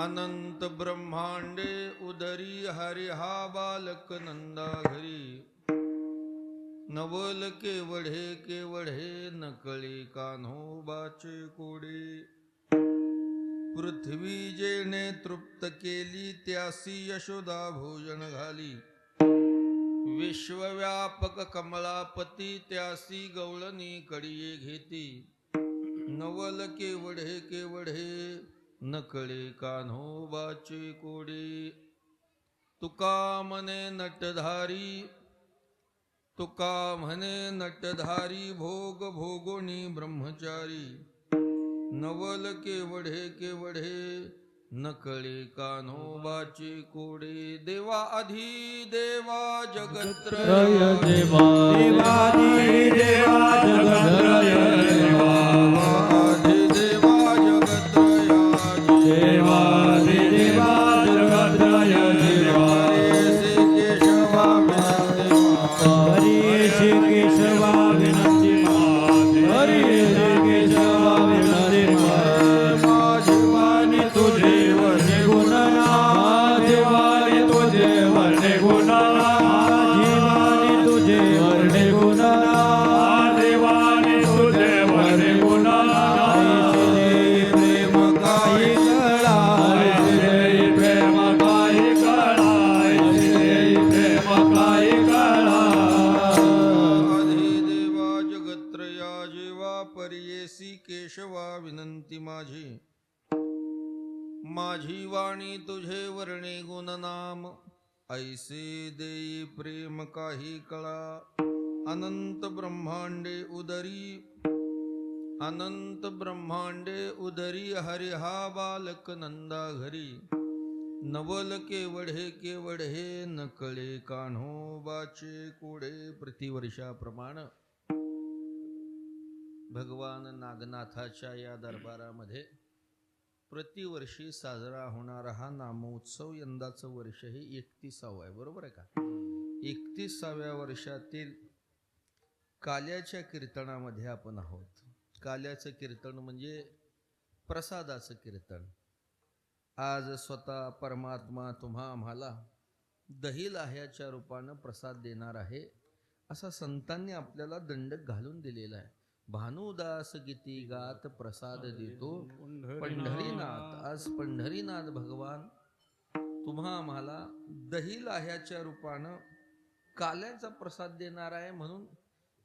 अनंत ब्रह्मांडे उदरी हरी हा बालक नंदा घरी नवल केवढे केवढे नकळे कान्होबाचे कोडे पृथ्वी जेणे तृप्त केली त्यासी यशोदा भोजन घाली विश्वव्यापक कमलापती त्यासी गवळणी कडिये घेती नवल केवढे केवढे नकळे कान्होबाचे कोडे तुका म्हणे नटधारी तुका म्हणे नटधारी भोग भोगोनी ब्रह्मचारी नवल केवढे केवढे नकळे कान्होबाचे कोडे देवा आधी देवा जगत्रय देवा देवाधी देवा जगत्रय देवा आधी देवा जगत्रयाजी देवाधी देवा जगत्रय देवा हरे श्री केशवा विनंती हरी श्री केशवा विनंती माझी वाणी तुझे वर्णे गुणना देवाने तुझे वर्णे गुणना जीवाने तुझे वर्णे गुणना देवाने तुझे वर्णे गुणना प्रेम काही कळा प्रेम काही कळा प्रेम काही कळा आधी देवा जगत्रया जेवा पर्येसी केशवा विनंती माझी माझी वाणी तुझे वर्णे गुणनाम ऐसे देई प्रेम काही कळा अनंत ब्रह्मांडे उदरी हरी हा बालक नंदा घरी नवल केवढे केवढे नकळे कान्होबाचे कोडे प्रतिवर्षाप्रमाणे भगवान नागनाथाच्या या दरबारामध्ये प्रतिवर्षी साजरा होणारा हा नामोत्सव यंदाचं वर्ष हे 31वे आहे. बरोबर आहे का? 31व्या वर्षातील काल्याच्या कीर्तनामध्ये आपण आहोत. काल्याचं कीर्तन म्हणजे प्रसादाचं कीर्तन. आज स्वतः परमात्मा तुम्हा आम्हाला दही लाह्याच्या रूपानं प्रसाद देणार आहे असा संतांनी आपल्याला दंडक घालून दिलेला आहे. भानुदास गीती गात प्रसाद देतो पंढरीनाथ. आज पंढरीनाथ भगवान तुम्हा आम्हाला दही लाह्याच्या रूपानं काल्याचा प्रसाद देणार आहे. म्हणून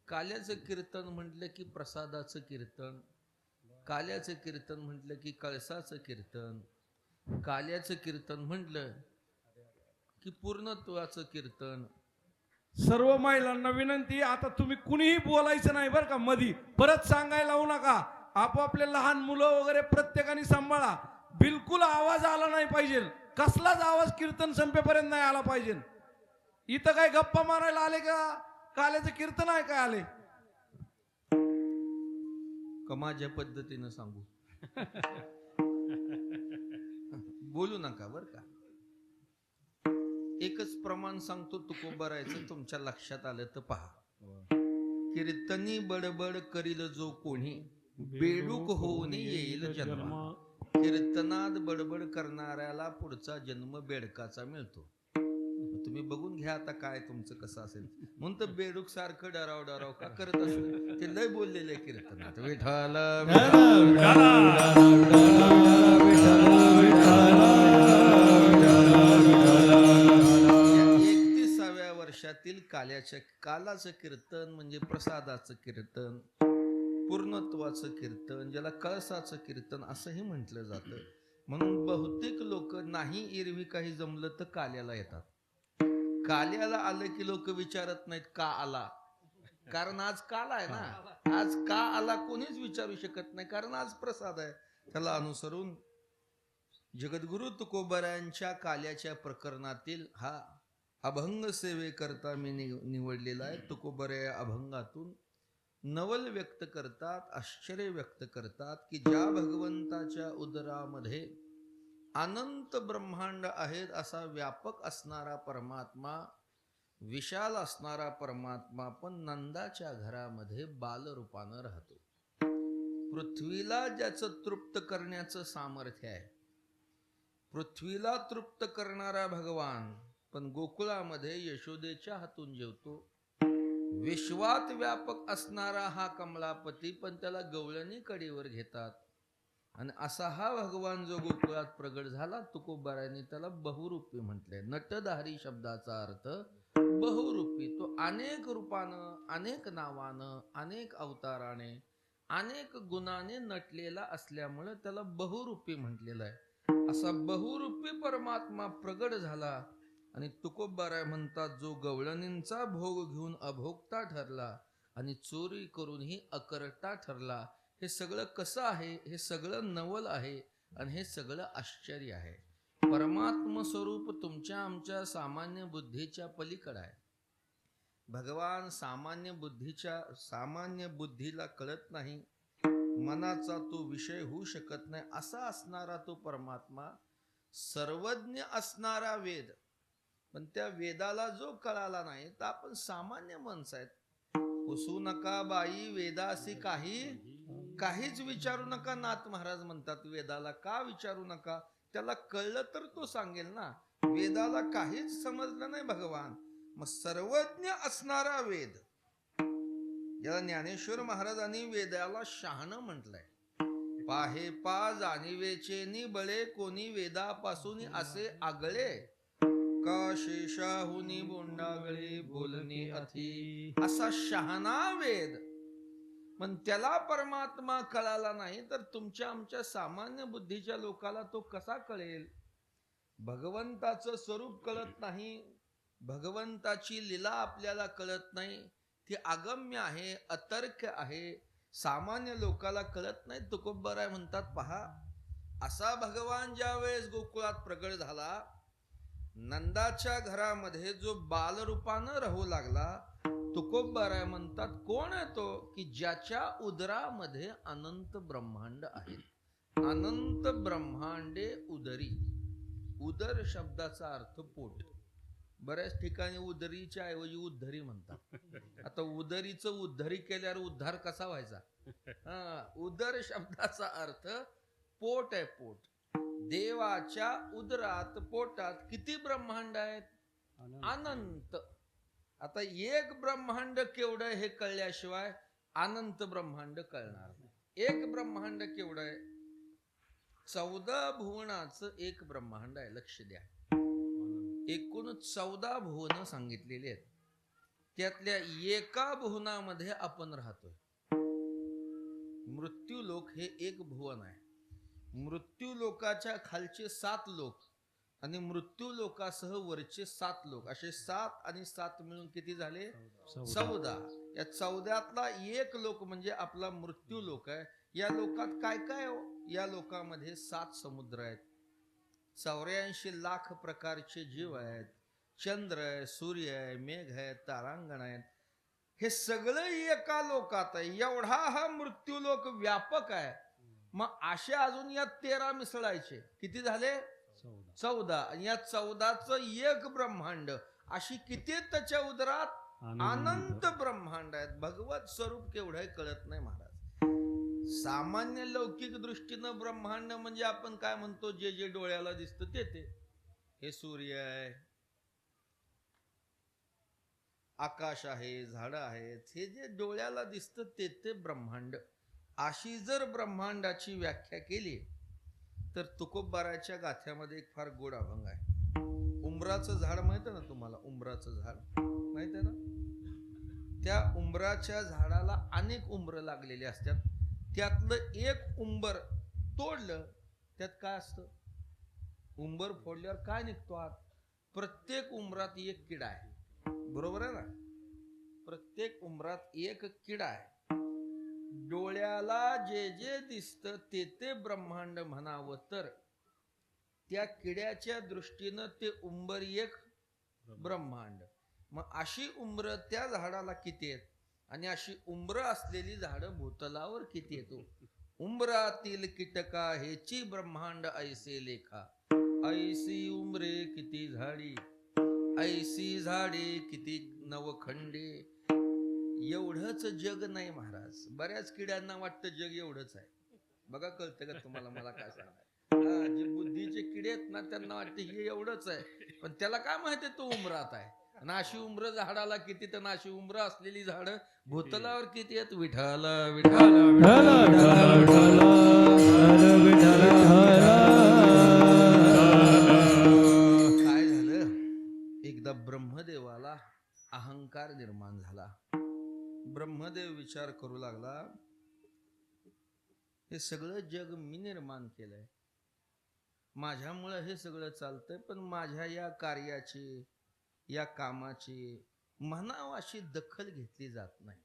काल्याचं कीर्तन म्हटलं की प्रसादाचं कीर्तन, काल्याचं कीर्तन म्हटलं की कळसाचं कीर्तन, काल्याचं कीर्तन म्हटलं की पूर्णत्वाचं कीर्तन. सर्व महिलांना विनंती, आता तुम्ही कुणीही बोलायचं नाही बरं का. मधी परत सांगायला लावू नका. आपापले लहान मुलं वगैरे प्रत्येकाने सांभाळा. बिलकुल आवाज आला नाही पाहिजे. कसलाच आवाज कीर्तन संपेपर्यंत नाही आला पाहिजे. इथं काय गप्पा मारायला आले का? काल्याचं कीर्तन आहे काय आले? कमाच्या पद्धतीनं सांगू. बोलू नका बर का. एकच प्रमाण सांगतो, तुकोबारायचं तुमच्या लक्षात आलं तर पहा. कीर्तनी बडबड करील जो कोणी बेडूक होऊन येईल जन्म. कीर्तनात बडबड करणाऱ्याला पुढचा जन्म बेडकाचा मिळतो. तुम्ही बघून घ्या आता काय तुमचं कसं असेल. म्हणून तर बेडूक सारखं डराव डराव का करत असेल. ते लय बोललेले कीर्तनात विठाल वर्षातील कालाचं कीर्तन म्हणजे प्रसादाचं कीर्तन, पूर्णत्वाचं कीर्तन, ज्याला कळसाचं कीर्तन असंही म्हटलं जातं. म्हणून बहुतेक लोक नाही एरवी काही जमलं तर काल्याला येतात. काल्याला आलं की लोक विचारत नाहीत का आला, कारण आज काल आहे ना. आज का आला कोणीच विचारू शकत नाही, कारण आज प्रसाद आहे. त्याला अनुसरून जगद्गुरु तुकोबारायांच्या काल्याच्या प्रकरणातील हा अभंग सेवेकरता मी निवडलेला आहे. तुकोबारे अभंगातून नवल व्यक्त करतात, आश्चर्य व्यक्त करतात की ज्या भगवंताच्या उदरामध्ये अनंत ब्रह्मांड आहेत असा व्यापक असणारा परमात्मा, विशाल असणारा परमात्मा पण नंदाच्या घरामध्ये बालरूपानं राहतो. पृथ्वीला ज्याचं तृप्त करण्याचं सामर्थ्य आहे पृथ्वीला तृप्त करणारा भगवान पण गोकुळामध्ये यशोदेच्या हातून जेवतो. विश्वात व्यापक असणारा हा कमलापती पण त्याला गवळणी कडेवर घेतात. आणि असा हा भगवान जो गोकुळात प्रगट झाला, तुकोबारायांनी त्याला बहुरूपी म्हटले. नटधारी शब्दाचा अर्थ बहुरूपी. तो अनेक रूपानं, अनेक नावानं, अनेक अवताराने, अनेक गुणाने नटलेला असल्यामुळे त्याला बहुरूपी म्हटलेलं आहे. असा बहुरूपी परमात्मा प्रगट झाला आणि तुकोबाराय म्हणतात, जो गवळणींचा भोग घेऊन अभोक्ता ठरला आणि चोरी करूनही अकर्ता ठरला. हे सगळं कसं आहे? हे सगळं नवल आहे आणि हे सगळं आश्चर्य आहे. परमात्म स्वरूप तुमच्या आमच्या सामान्य बुद्धीच्या पलीकडे आहे. भगवान सामान्य बुद्धीला कळत नाही, मनाचा तो विषय होऊ शकत नाही असा असणारा तो परमात्मा, सर्वज्ञ असणारा वेद. पण त्या वेदाला जो कळाला नाही तर आपण सामान्य माणसं आहेत. पुसू नका बाई वेदासी काहीच विचारू नका. नाथ महाराज म्हणतात वेदाला का विचारू नका, त्याला कळलं तर तो सांगेल ना. वेदाला काहीच समजलं नाही भगवान, मग सर्वज्ञ असणारा वेद. याला ज्ञानेश्वर महाराजांनी वेदाला शहाणं म्हटलंय. पाहे पा जाणीवेचे निबळे, कोणी वेदापासून असे आगळे. का शेषाहुनी बोंडागळे, बोलणे अथी. असा शहाणा वेद. पण त्याला परमात्मा कळाला नाही तर तुमच्या आमच्या सामान्य बुद्धीच्या लोकाला तो कसा कळेल? भगवंताचं स्वरूप कळत नाही, भगवंताची लीला आपल्याला कळत नाही. ती अगम्य आहे, अतर्क आहे, सामान्य लोकाला कळत नाही. तुकोबाराय म्हणतात, पहा असा भगवान ज्या वेळेस गोकुळात प्रगट झाला, नंदाच्या घरामध्ये जो बालरूपानं राहू लागला, तुकोबाराय म्हणतात कोण आहे तो? की ज्याच्या उदरामध्ये अनंत ब्रह्मांड आहेत. अनंत ब्रह्मांडे उदरी. उदर शब्दाचा अर्थ पोट. बऱ्याच ठिकाणी उदरीच्या ऐवजी उद्धरी म्हणतात. आता उदरीचं उद्धरी केल्यावर उद्धार कसा व्हायचा? उदर शब्दाचा अर्थ पोट आहे, पोट. देवाच्या उदरात, पोटात किती ब्रह्मांड आहेत? अनंत. आता एक ब्रह्मांड केवढं हे कळल्याशिवाय अनंत ब्रह्मांड कळणार नाही. एक ब्रह्मांड केवढं आहे? 14 भुवनाचं एक ब्रह्मांड आहे. लक्ष द्या, एकूण 14 भुवन सांगितलेली आहेत. त्यातल्या एका भुवनामध्ये आपण राहतोय. मृत्यू लोक हे एक भुवन आहे. मृत्यू लोकाच्या खालचे 7 लोक आणि मृत्यू लोकासह वरचे 7 लोक, असे 7 आणि 7 मिळून किती झाले? 14. या 14तला एक लोक म्हणजे आपला मृत्यू लोक आहे. या लोकात काय काय हो? या लोकामध्ये 7 समुद्र आहेत, 84 लाख प्रकारचे जीव आहेत, चंद्र आहे, सूर्य आहे, मेघ आहे, तारांगण आहेत. हे सगळं एका लोकात आहे. एवढा हा मृत्यू लोक व्यापक आहे. मग असे अजून या 13 मिसळायचे, किती झाले? 14. या 14चं एक ब्रह्मांड. अशी किती त्याच्या उदरात अनंत ब्रह्मांड आहेत. भगवत स्वरूप केवढं कळत नाही महाराज. सामान्य लौकिक दृष्टीनं ब्रह्मांड म्हणजे आपण काय म्हणतो, जे जे डोळ्याला दिसतं ते. हे सूर्य आहे, आकाश आहे, झाडं आहेत, हे जे डोळ्याला दिसतं ते ब्रह्मांड. अशी जर ब्रह्मांडाची व्याख्या केली तर तुकोबाराच्या गाथ्यामध्ये एक फार गोड अभंग आहे. उंबराचं झाड माहित आहे ना तुम्हाला? उंबराचं झाड माहित आहे ना? त्या उंबराच्या झाडाला अनेक उंबर लागलेले असतात. त्यातलं एक उंबर तोडलं, त्यात काय असतं? उंबर फोडल्यावर काय निघतो आत? प्रत्येक उंबरात एक किडा आहे. बरोबर आहे ना? प्रत्येक उंबरात एक किडा आहे. डोळ्याला जे जे दिसतं ते ब्रह्मांड म्हणावं तर त्या किड्याच्या दृष्टीनं ते उंबर एक ब्रह्मांड. मग अशी उंबर त्या झाडाला किती आहेत आणि अशी उंबर असलेली झाडं भूतलावर किती येतो? उंबरातील कीटका हेची ब्रह्मांड ऐसे लेखा. ऐसी उंबरे किती झाडी, ऐसी झाडे किती नवखंडे. एवढंच जग नाही महाराज. बऱ्याच किड्यांना वाटतं जग एवढंच आहे. बघा, कळतं का तुम्हाला? मला काय सांगा, जे बुद्धीचे किडे गेलेले आहेत ना त्यांना वाटतं हे एवढंच आहे, पण त्याला काय माहिती तो उमरात आहे. नाशी उमर झाडाला किती, तर नाशी उमर असलेली झाडं भूतलावर किती आहेत. विठाल विठाल विठ्ठल विठ्ठल विठ्ठल विठ्ठल काय झालं, एकदा ब्रह्मदेवाला अहंकार निर्माण झाला. ब्रह्मदेव विचार करू लागला, हे सगळं जग मी निर्माण केलंय, माझ्यामुळे हे सगळं चालतंय, पण माझ्या या कार्याची, या कामाची म्हणाव अशी दखल घेतली जात नाही.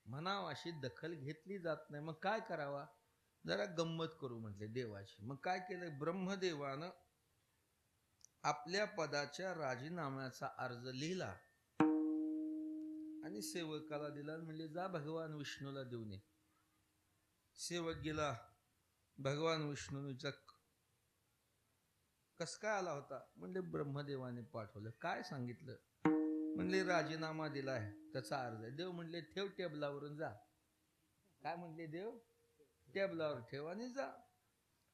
म्हणाव अशी दखल घेतली जात नाही. मग काय करावा, जरा गंमत करू म्हटले देवाची. मग काय केलं, ब्रह्मदेवानं आपल्या पदाच्या राजीनाम्याचा अर्ज लिहिला आणि सेवकाला दिला. म्हणले जा भगवान विष्णूला देऊन ये. सेवक गेला, भगवान विष्णूचा कस काय आला होता, म्हणजे ब्रह्मदेवाने पाठवलं. काय सांगितलं, म्हणले राजीनामा दिलाय, त्याचा अर्ज आहे. देव म्हणले ठेव टेबलावरून जा. काय म्हणले देव, टेबलावर ठेव आणि जा.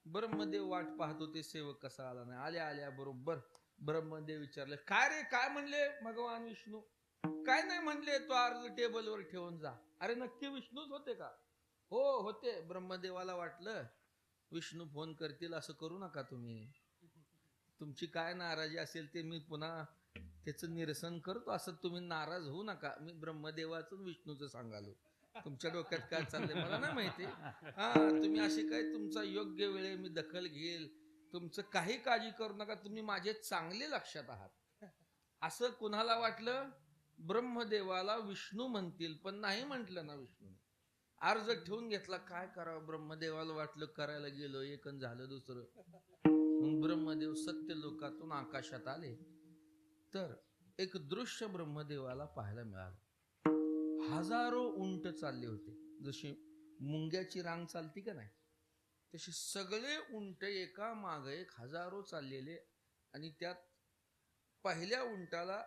ब्रह्मदेव वाट पाहत होते, सेवक कसा आला नाही. आल्या आल्या बरोबर ब्रह्मदेव विचारले, काय रे, काय म्हणले भगवान विष्णू. काय नाही म्हणले, तो अर्ज टेबलवर ठेवून जा. अरे नक्की विष्णूच होते का. हो होते. ब्रह्मदेवाला वाटलं विष्णू फोन करतील, असं करू नका तुम्ही. तुमची काय नाराजी असेल ते मी पुन्हा त्याचं निरसन करतो, असं तुम्ही नाराज होऊ नका. मी ब्रह्मदेवाचं विष्णूचं सांगालो, तुमच्या डोक्यात काय चाललंय मला नाही माहिती. हा तुम्ही असे काय, तुमचा योग्य वेळे मी दखल घेईल, तुमचं काही काळजी करू नका, तुम्ही माझे चांगले लक्षात आहात. असं कुणाला वाटलं, ब्रह्मदेवाला विष्णू म्हणतील, पण नाही म्हटलं ना विष्णू. अर्ज ठेवून घेतला. काय करावं, ब्रह्मदेवाला वाटलं करायला गेलो एकन झालं दुसरं. मग ब्रह्मदेव सत्य लोकातून आकाशात आले, तर एक दृश्य ब्रह्मदेवाला पाहायला मिळालं. हजारो उंट चालले होते, जशी मुंग्याची रांग चालती का नाही, तशी सगळे उंट एका माग एक हजारो चाललेले. आणि त्यात पहिल्या उंटाला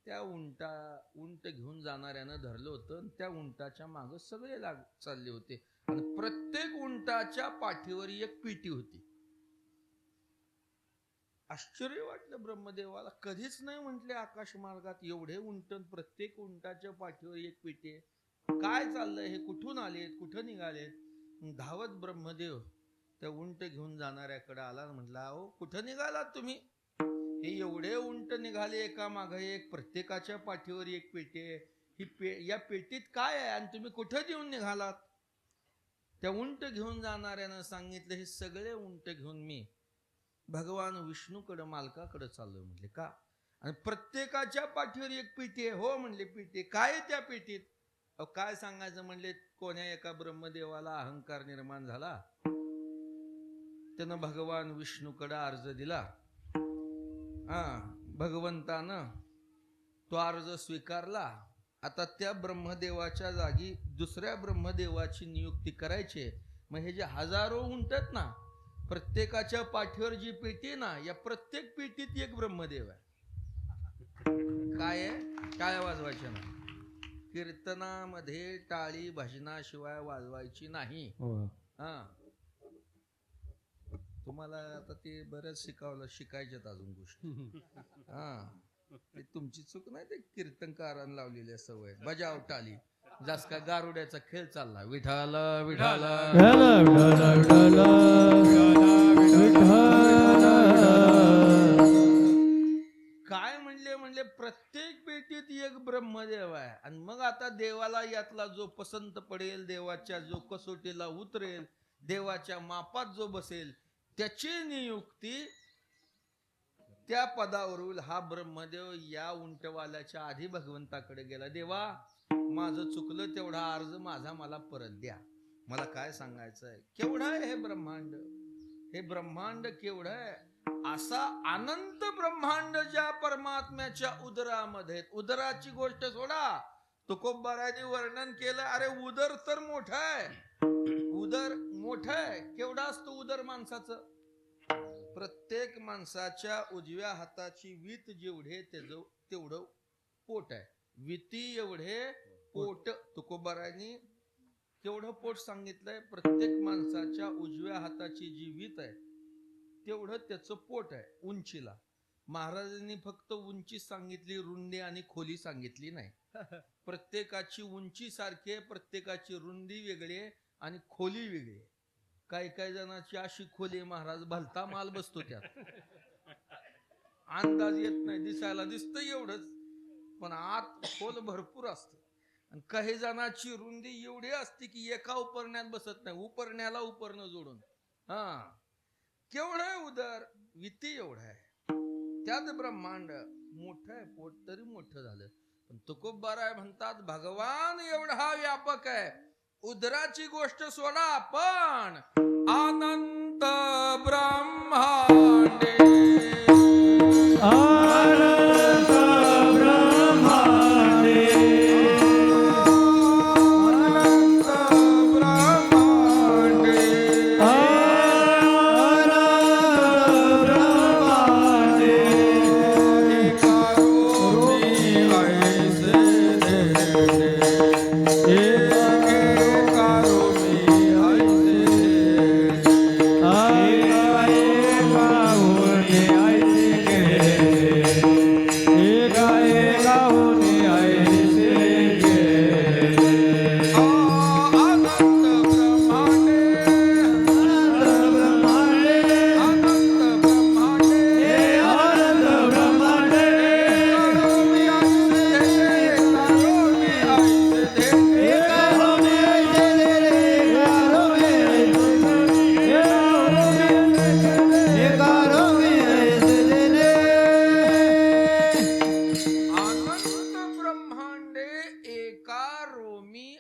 त्या उंट घेऊन जाणाऱ्यानं धरलं होतं, आणि त्या उंटाच्या माग सगळे चालले होते. आणि प्रत्येक उंटाच्या पाठीवर एक पेटी होती. आश्चर्य वाटलं ब्रह्मदेवाला, कधीच नाही म्हटले आकाश मार्गात एवढे उंट, प्रत्येक उंटाच्या पाठीवर एक पेटी. काय चाललंय हे, कुठून आलेत, कुठं निघालेत. धावत ब्रह्मदेव त्या उंट घेऊन जाणाऱ्याकडे आला, म्हटला अहो कुठं निघालात तुम्ही, हे एवढे उंट निघाले एका मागे एक, प्रत्येकाच्या पाठीवर एक पेटी, या पेटीत काय आहे, आणि तुम्ही कुठं घेऊन निघालात. त्या उंट घेऊन जाणाऱ्यानं सांगितलं, हे सगळे उंट घेऊन मी भगवान विष्णूकडे, मालकाकडे चाललोय. म्हटले का, आणि प्रत्येकाच्या पाठीवर एक पेटी आहे. हो म्हणले पेटी, काय आहे त्या पेटीत. काय सांगायचं म्हणले, कोण्या एका ब्रह्मदेवाला अहंकार निर्माण झाला, त्यानं भगवान विष्णूकडे अर्ज दिला. भगवंतानं तो अर्ज स्वीकारला. आता त्या ब्रह्मदेवाच्या जागी दुसऱ्या ब्रह्मदेवाची नियुक्ती करायची. मग हे जे हजारो उंटत ना, प्रत्येकाच्या पाठीवर जी पेटी ना, या प्रत्येक पेटीत एक ब्रह्मदेव आहे. काय आहे, टाळ्या वाजवायच्या ना, कीर्तनामध्ये टाळी भजनाशिवाय वाजवायची नाही. तुम्हाला आता ते बरंच शिकायच्यात अजून गोष्टी. ते तुमची चूक नाही, ते कीर्तनकारांना लावलेली सवय. बजाव टाळी, जास का गारुड्याचा खेळ चालला. विठाल विठाल काय म्हणले प्रत्येक पेटीत एक ब्रह्मदेव आहे. आणि मग आता देवाला यातला जो पसंत पडेल, देवाच्या जो कसोटीला उतरेल, देवाच्या मापात जो बसेल, त्याची नियुक्ती त्या पदावर होईल. हा ब्रह्मदेव या उंटवाल्याच्या आधी भगवंताकडे गेला, देवा माझं चुकलं, तेवढा अर्ज माझा मला परत द्या. मला काय सांगायचंय, केवढं आहे हे ब्रह्मांड, हे ब्रह्मांड केवढं आहे. असा अनंत ब्रह्मांड ज्या परमात्म्याच्या उदरामध्ये, उदराची गोष्ट सोडा, तुकोबाराने वर्णन केलं. अरे उदर तर मोठं आहे, उदर मोठं आहे. केवढा असतो उदर माणसाचं, प्रत्येक माणसाच्या उजव्या हाताची वीत जेवढे तेवढं पोट आहे. विती एवढे पोट. तुकोबाराने केवढं पोट सांगितलंय. प्रत्येक माणसाच्या उजव्या हाताची जी वीत आहे तेवढं त्याचं पोट आहे उंचीला. महाराजांनी फक्त उंची सांगितली, रुंदी आणि खोली सांगितली नाही. प्रत्येकाची उंची सारखी आहे, प्रत्येकाची रुंदी वेगळी आहे आणि खोली वेगळी आहे. काही काही जणांची अशी खोली महाराज भलता माल बसतो त्यात, अंदाज येत नाही, दिसायला दिसतं एवढंच पण आत खोल भरपूर असतं. आणि काही जणांची रुंदी एवढी असते की एका उपरण्यात बसत नाही, उपरण्याला उपरणं जोडून. हा केवढं आहे उदर, विती एवढं आहे, त्यात ब्रह्मांड मोठं आहे, पोट तरी मोठं झालं. पण तुकोबाराय म्हणतात भगवान एवढा व्यापक आहे, उदराची गोष्ट सोडा, आपण अनंत ब्रह्मांडे अनंत ब्रह्मांडे अनंत ब्रह्मांडे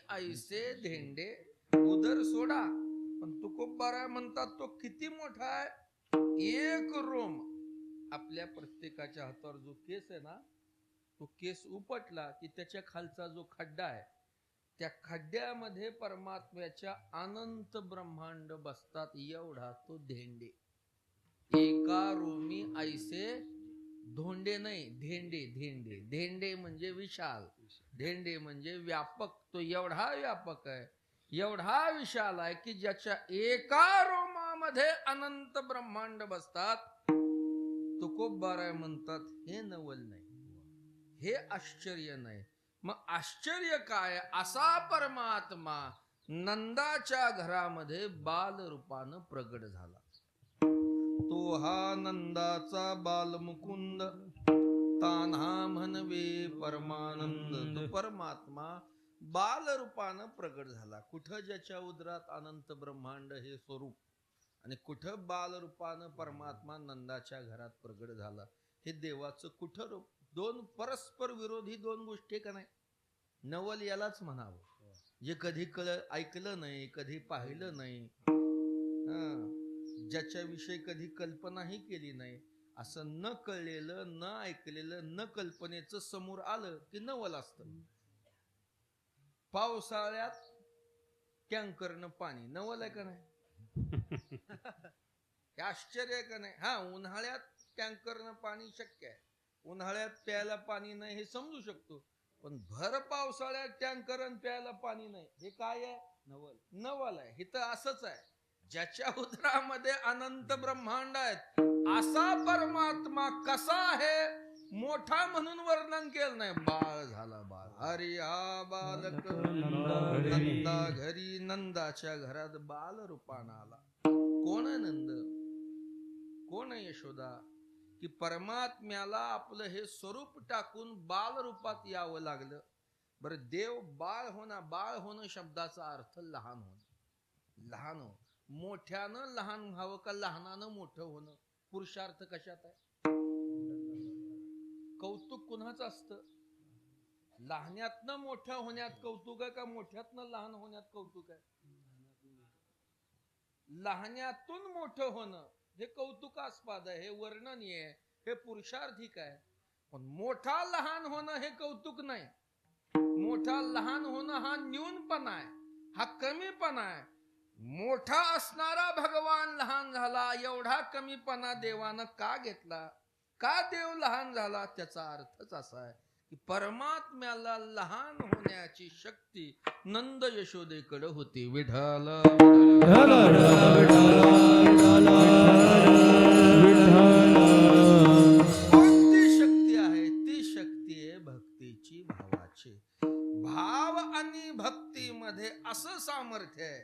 ऐसे धेंडे. उदर सोडा, पण तुकोबाराय म्हणतात तो किती मोठा आहे. एक रोम, आपल्या प्रत्येकाच्या हातावर जो केस आहे ना, तो केस उपटला की त्याच्या खालचा जो खड्डा आहे, त्या खड्ड्यामध्ये परमात्म्याच्या अनंत ब्रह्मांड बसतात. एवढा तो धेंडे. एका रोमी ऐसे धोंडे नाही, धेंडे. धेंडे धेंडे म्हणजे विशाल, धेंडे म्हणजे व्यापक. तो एवढा व्यापक आहे, एवढा विशाल आहे की ज्याच्या एका रोमामध्ये अनंत ब्रह्मांड बसतात. तुकोबाराय म्हणतात हे नवल नाही, हे आश्चर्य नाही. मग आश्चर्य काय, असा परमात्मा नंदाच्या घरामध्ये बाल रूपानं प्रगट झाला. तो हा नंदाचा बाल मुकुंद, तान्हा म्हणवे परमानंद. तो परमात्मा बाल रूपानं प्रगट झाला. कुठं ज्याच्या उदरात अनंत ब्रह्मांड हे स्वरूप, आणि कुठं बाल रूपानं परमात्मा नंदाच्या घरात प्रगट झाला. हे देवाचं कुठं रूप. दोन परस्पर विरोधी दोन गोष्टी का नाही. नवल यालाच म्हणावं जे कधी ऐकलं नाही, कधी पाहिलं नाही, ज्याच्याविषयी कधी कल्पनाही केली नाही. असं न कळलेलं, न ऐकलेलं, न कल्पनेचं समोर आलं की नवल असतं. पावसाळ्यात टँकरनं पाणी, नवल आहे का नाही. हे आश्चर्य आहे का नाही. हा, उन्हाळ्यात टँकरनं पाणी शक्य आहे, उन्हाळ्यात प्यायला पाणी नाही हे समजू शकतो. पण भर पावसाळ्यात टँकरन प्यायला पाणी नाही, हे काय आहे. नवल. नवल आहे. इथं असंच आहे, ज्याच्या उदरामध्ये अनंत ब्रह्मांड आहेत असा परमात्मा कसा आहे मोठा म्हणून वर्णन केलं नाही. बाळ झाला, बाळ. हरी हा बालक नंदा घरी, नंदाच्या घरात बाल रूपानं आला. कोण आहे नंद, कोण आहे यशोदा, की परमात्म्याला आपलं हे स्वरूप टाकून बाल रूपात यावं लागलं. बरं, देव बाळ होणं, बाळ होणं शब्दाचा अर्थ लहान होणं. लहान हो, मोठ्यानं लहान व्हावं का लहानानं मोठं होणं. पुरुषार्थ कशात आहे. कौतुक कुणाचं असतं. लहान्यातनं मोठ्या होण्यात कौतुक आहे का मोठ्यातनं लहान होण्यात कौतुक आहे. लहान्यातून मोठं होणं हे कौतुकास्पद आहे, हे वर्णनीय आहे, हे पुरुषार्थिक आहे. पण मोठा लहान होणं हे कौतुक नाही. मोठा लहान होणं हा न्यूनपणा आहे, हा कमीपणा आहे. मोठा असणारा भगवान लहान झाला, एवढा कमीपणा देवानं का घेतला, का देव लहान झाला. त्याचा अर्थच असा आहे की परमात्म्याला लहान होण्याची शक्ती नंद यशोदेकडे होती. विठ्ठल असं सामर्थ्य आहे.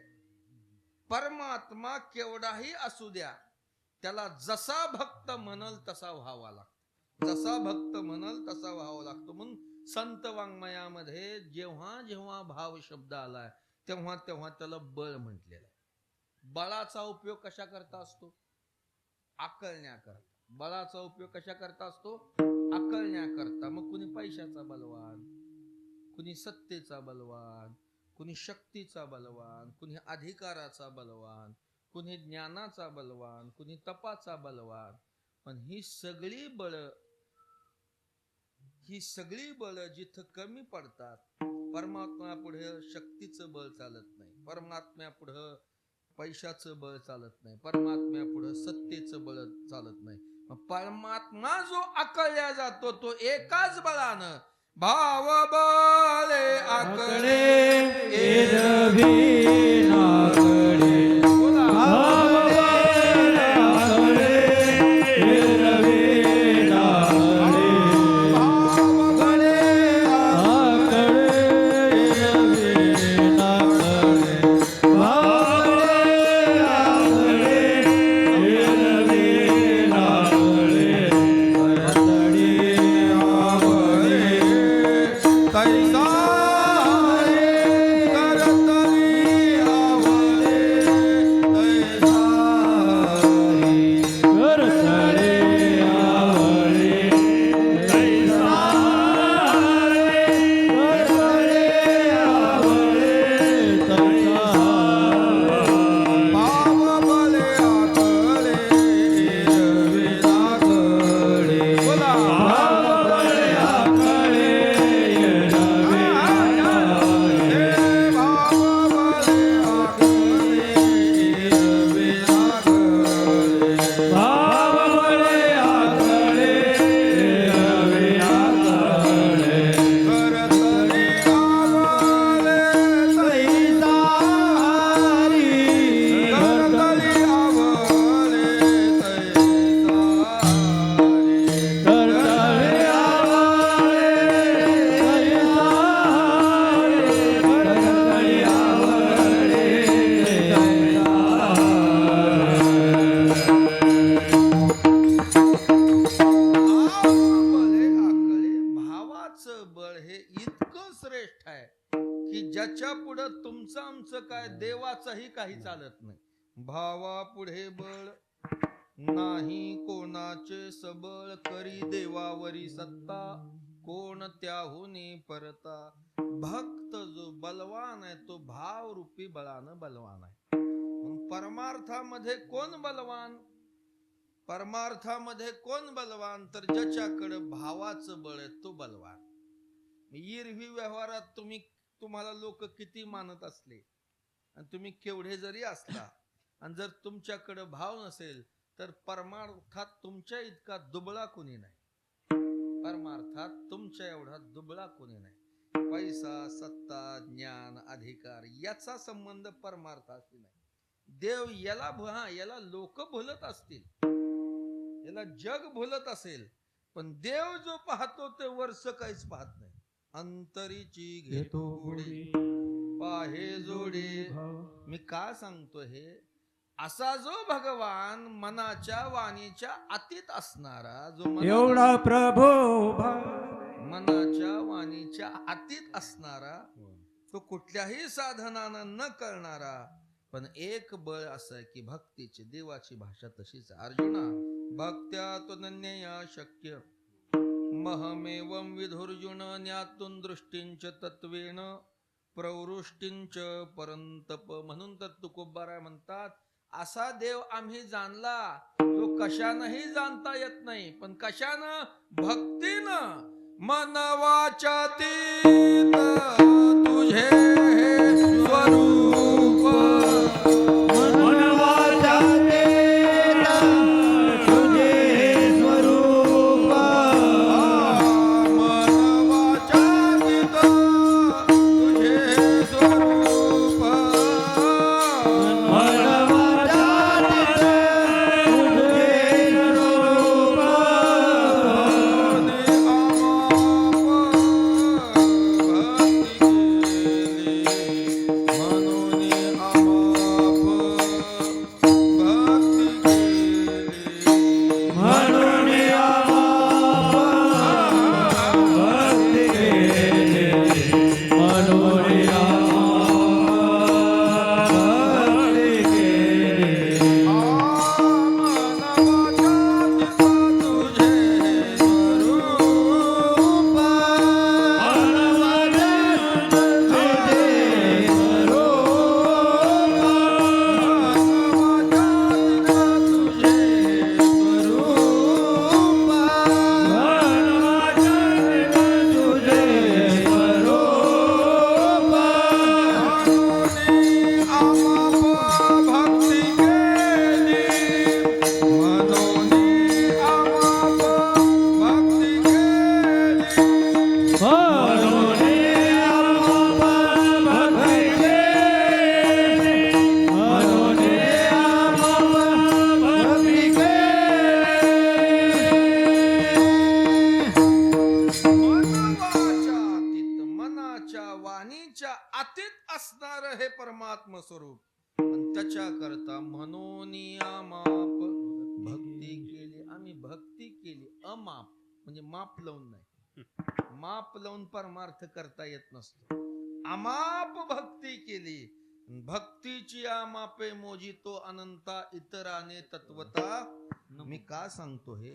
परमात्मा केवढाही असू द्या, त्याला जसा भक्त म्हणल तसा व्हावा लागतो. जसा भक्त म्हणल तसा व्हावा लागतो. म्हणून संत वाङ्मयामध्ये जेव्हा जेव्हा भाव शब्द आलाय तेव्हा तेव्हा त्याला बळ म्हटलेलं आहे. बळाचा उपयोग कशा करता असतो? आकलण्याकरता. बळाचा उपयोग कशा करता असतो? आकलण्याकरता. मग कुणी पैशाचा बलवान, कुणी सत्तेचा बलवान, कुणी शक्तीचा बलवान, कुणी अधिकाराचा बलवान, कुणी ज्ञानाचा बलवान, कुणी तपाचा बलवान. पण ही सगळी बळ जिथं कमी पडतात, परमात्मा पुढे शक्तीचं बळ चालत नाही, परमात्म्या पुढं पैशाचं बळ चालत नाही, परमात्म्या पुढं सत्तेचं बळ चालत नाही. परमात्मा जो आकळल्या जातो तो एकाच बळानं, भाव बळे आकळे एरवी नागडे. बोला. भाव बळे आकळे एरवी नागडे. भाव बळे आकळे एरवी नागडे. भाव बळे आकळे एरवी नागडे. करतडी आवळे तैसा ज्याच्या पुढे तुमचं आमचं काय, देवाचंही काही चालत नाही. भावा पुढे बळ नाही कोणाचे सबळ, करी देवावरी सत्ता कोण त्याहुनी परता. भक्त जो बलवान आहे तो भाव रूपी बळानं बलवान आहे. परमार्थामध्ये कोण बलवान? परमार्थामध्ये कोण बलवान? तर ज्याच्याकडे भावाचं बळ आहे तो बलवान. इरवी व्यवहारात तुम्हाला लोक किती मानत असले आणि तुम्ही केवढे जरी असला, आणि जर तुमच्याकडे भाव नसेल तर परमार्थात तुमच्या इतका दुबळा कोणी नाही. परमार्थात तुमच्या एवढा दुबळा कोणी नाही. पैसा, सत्ता, ज्ञान, अधिकार याचा संबंध परमार्थाशी नाही. देव याला लोक भुलत असतील, याला जग भुलत असेल, पण देव जो पाहतो ते वर्ष काहीच पाहत नाही. अंतरीची घेतो उडी पाहे जोडी. मी का सांगतो हे? असा जो भगवान मनाच्या वाणीच्या अतीत असणारा, जो एवढा प्रभू मनाच्या वाणीच्या अतीत असणारा, तो कुठल्याही साधनानं न करणारा, पण एक बळ असं की भक्तीची, देवाची भाषा तशीच. अर्जुना भक्त्या त्वनन्यया शक्य महमेवं विधुर्जुन ज्ञातुं दृष्टिंच तत्वेन प्रवृष्टिंच परंतप. म्हणून तर तुकोबाराय म्हणतात, असा देव आम्ही जाणला जो कशानंही जाणता येत नाही, पण कशानं? भक्तीनं. मन वाचातीत तुझे स्वरूप, मन वाचातीत तुझे स्वरूप, मन वाचातीत तुझे स्वरूप, मन वाचातीत तुझे स्वरूप. मन असणार हे परमात्म स्वरूप आणि त्याच्या करता म्हणून अमाप भक्ती केली. आम्ही भक्ती केली अमाप म्हणजे माप लावून नाही. माप लावून परमार्थ करता येत नसतो. अमाप भक्ती केली. भक्तीची अमापे मोजितो अनंता इतराने तत्वता. मी का सांगतो हे?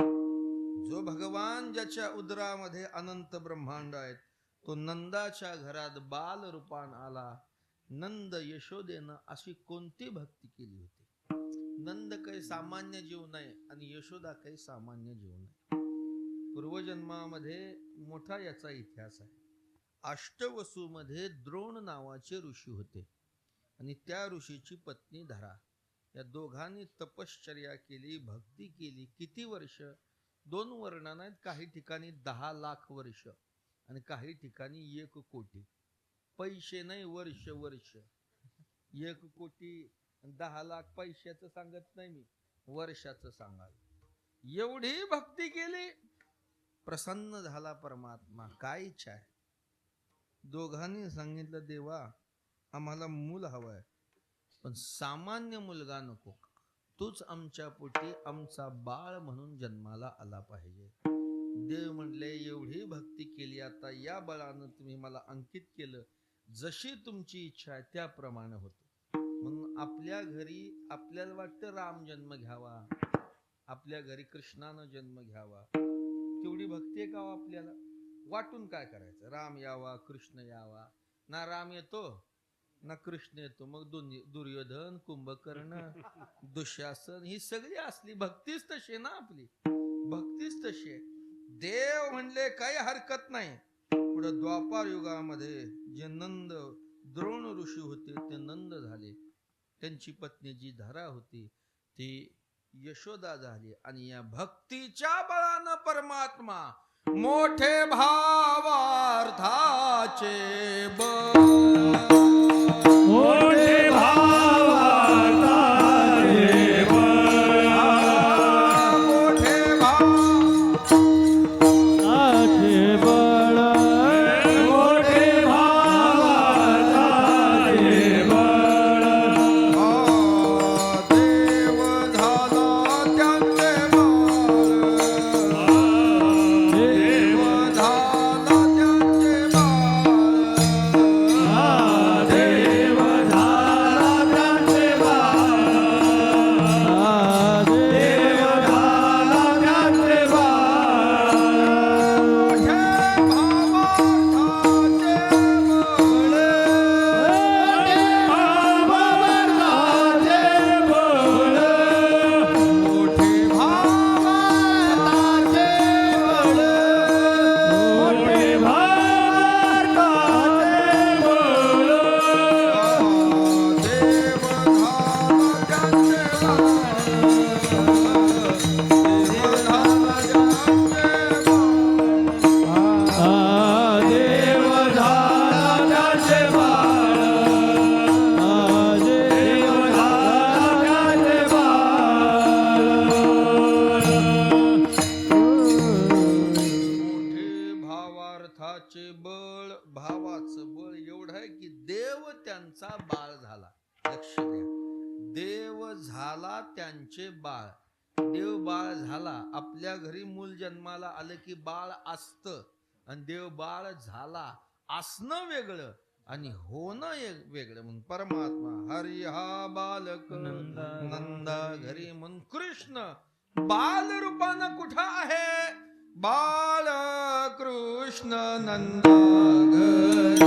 जो भगवान ज्याच्या उदरामध्ये अनंत ब्रह्मांड आहेत तो नंदाच्या घरात बाल रूपान आला. नंद यशोदेनं अशी कोणती भक्ती केली होती? नंद काही सामान्य जीव नाही आणि यशोदा काही सामान्य जीव नाही. पूर्वजन्मामध्ये मोठा याचा इतिहास आहे. अष्टवसूमध्ये द्रोण नावाचे ऋषी होते आणि त्या ऋषीची पत्नी धरा. या दोघांनी तपश्चर्या केली, भक्ती केली. किती वर्ष? 2 वर्णन नाहीत. काही ठिकाणी 10 लाख वर्ष आणि काही ठिकाणी 1 कोटी. पैसे नाही, वर्ष वर्ष. 1 कोटी 10 लाख पैशाचं सांगत नाही मी, वर्षाचं सांगाल. एवढी भक्ती केली. प्रसन्न झाला परमात्मा. काय इच्छा आहे? दोघांनी सांगितलं देवा आम्हाला मूल हवंय पण सामान्य मुलगा नको. तूच आमच्या पोटी आमचा बाळ म्हणून जन्माला आला पाहिजे. देव म्हणले एवढी भक्ती केली, आता या बळानं तुम्ही मला अंकित केलं. जशी तुमची इच्छा आहे त्याप्रमाणे होतं. म्हणून आपल्या घरी आपल्याला वाटतं राम जन्म घ्यावा, आपल्या घरी कृष्णानं जन्म घ्यावा. तेवढी भक्ती आहे का हो आपल्याला? वाटून काय करायचं? राम यावा, कृष्ण यावा. ना राम येतो ना कृष्ण येतो. मग दुर्योधन, कुंभकर्ण, दुःशासन ही सगळी असली भक्तीच तशी ना आपली. भक्तीच तशी आहे. देव म्हणले काही हरकत नाही. पुढे द्वापार युगामध्ये जे नंद द्रोण ऋषी होते ते नंद झाले. त्यांची पत्नी जी धरा होती ती यशोदा झाली. आणि या भक्तीच्या बळानं परमात्मा मोठे भावार्थाचे बळ, मोठे भावार्थाचे बळ, मोठे भावार्थाचे बळ, मोठे भावार्थाचे बळ. देव झाला त्यांचे बाळ, देव झाला त्यांचे बाळ, देव झाला त्यांचे बाळ, देव झाला त्यांचे बाळ. मोठे भावार्थाचे बळ, मोठे भावार्थाचे बळ, देव झाला त्यांचे देव झाला त्यांचे बाळ, देव झाला त्यांचे बाळ. मोठे भावार्थाचे बळ. भावाचं बळ एवढं आहे की देव त्यांचा बाळ झाला. लक्ष द्या, देव झाला त्यांचे बाळ. देव बाळ झाला. आपल्या घरी मूल जन्माला आलं की बाळ असतं आणि देव बाळ झाला. असणं वेगळं आणि होणं एक वेगळं. म्हणून परमात्मा हरी हा बालक नंदा घरी म्हणून कृष्ण बाल रूपानं कुठं आहे? बाल कृष्ण नंदा घरी,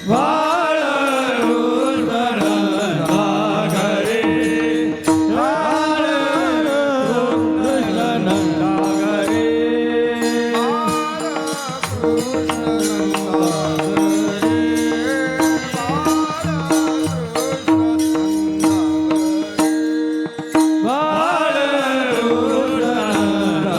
बाल कृष्ण नंदा घरी. बाळ घरी, बाळ कृष्ण नंदा घरी, बाळ कृष्ण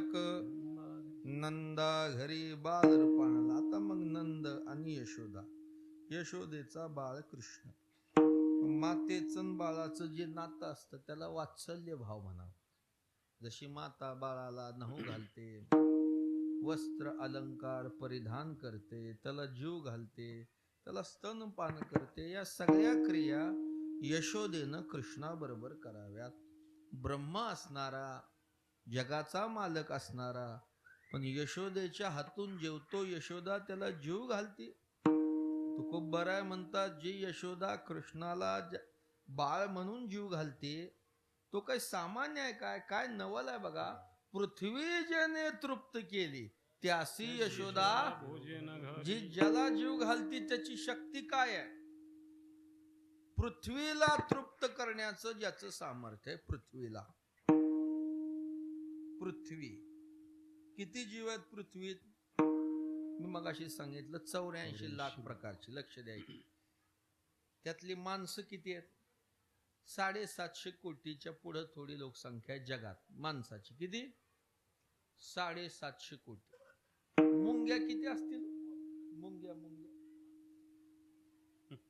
बालक नंदा घरी बालरपाणाला. आता मग नंद आणि यशोदा, यशोदेचा बाळ कृष्ण. मातेचं आणि बाळाचं जे नातं असतं त्याला वात्सल्य भाव म्हणावं. जशी माता बाळाला न्हाऊ घालते, वस्त्र अलंकार परिधान करते, त्याला जीव घालते, त्याला स्तनपान करते, या सगळ्या क्रिया यशोदेनं कृष्णाबरोबर कराव्यात. ब्रह्मा असणारा, जगाचा मालक असणारा, पण यशोदेच्या हातून जेवतो, यशोदा त्याला जीव घालते. तुकोबराय म्हणतात, जी यशोदा कृष्णाला बाळ म्हणून जीव घालते तो काही सामान्य आहे काय? काय नवल आहे बघा. पृथ्वी ज्याने तृप्त केली त्यासी यशोदा, जी ज्याला जीव घालती त्याची शक्ती काय आहे? पृथ्वीला तृप्त करण्याचं ज्याचं सामर्थ्य आहे, पृथ्वीला. पृथ्वी किती जीव आहेत पृथ्वीत? मी मगाशी सांगितलं 84 लाख प्रकारची. लक्ष द्यायची. त्यातली माणसं किती आहेत? 750 कोटीच्या पुढे थोडी लोकसंख्या आहे जगात माणसाची. किती? 750 कोटी. मुंग्या किती असतील?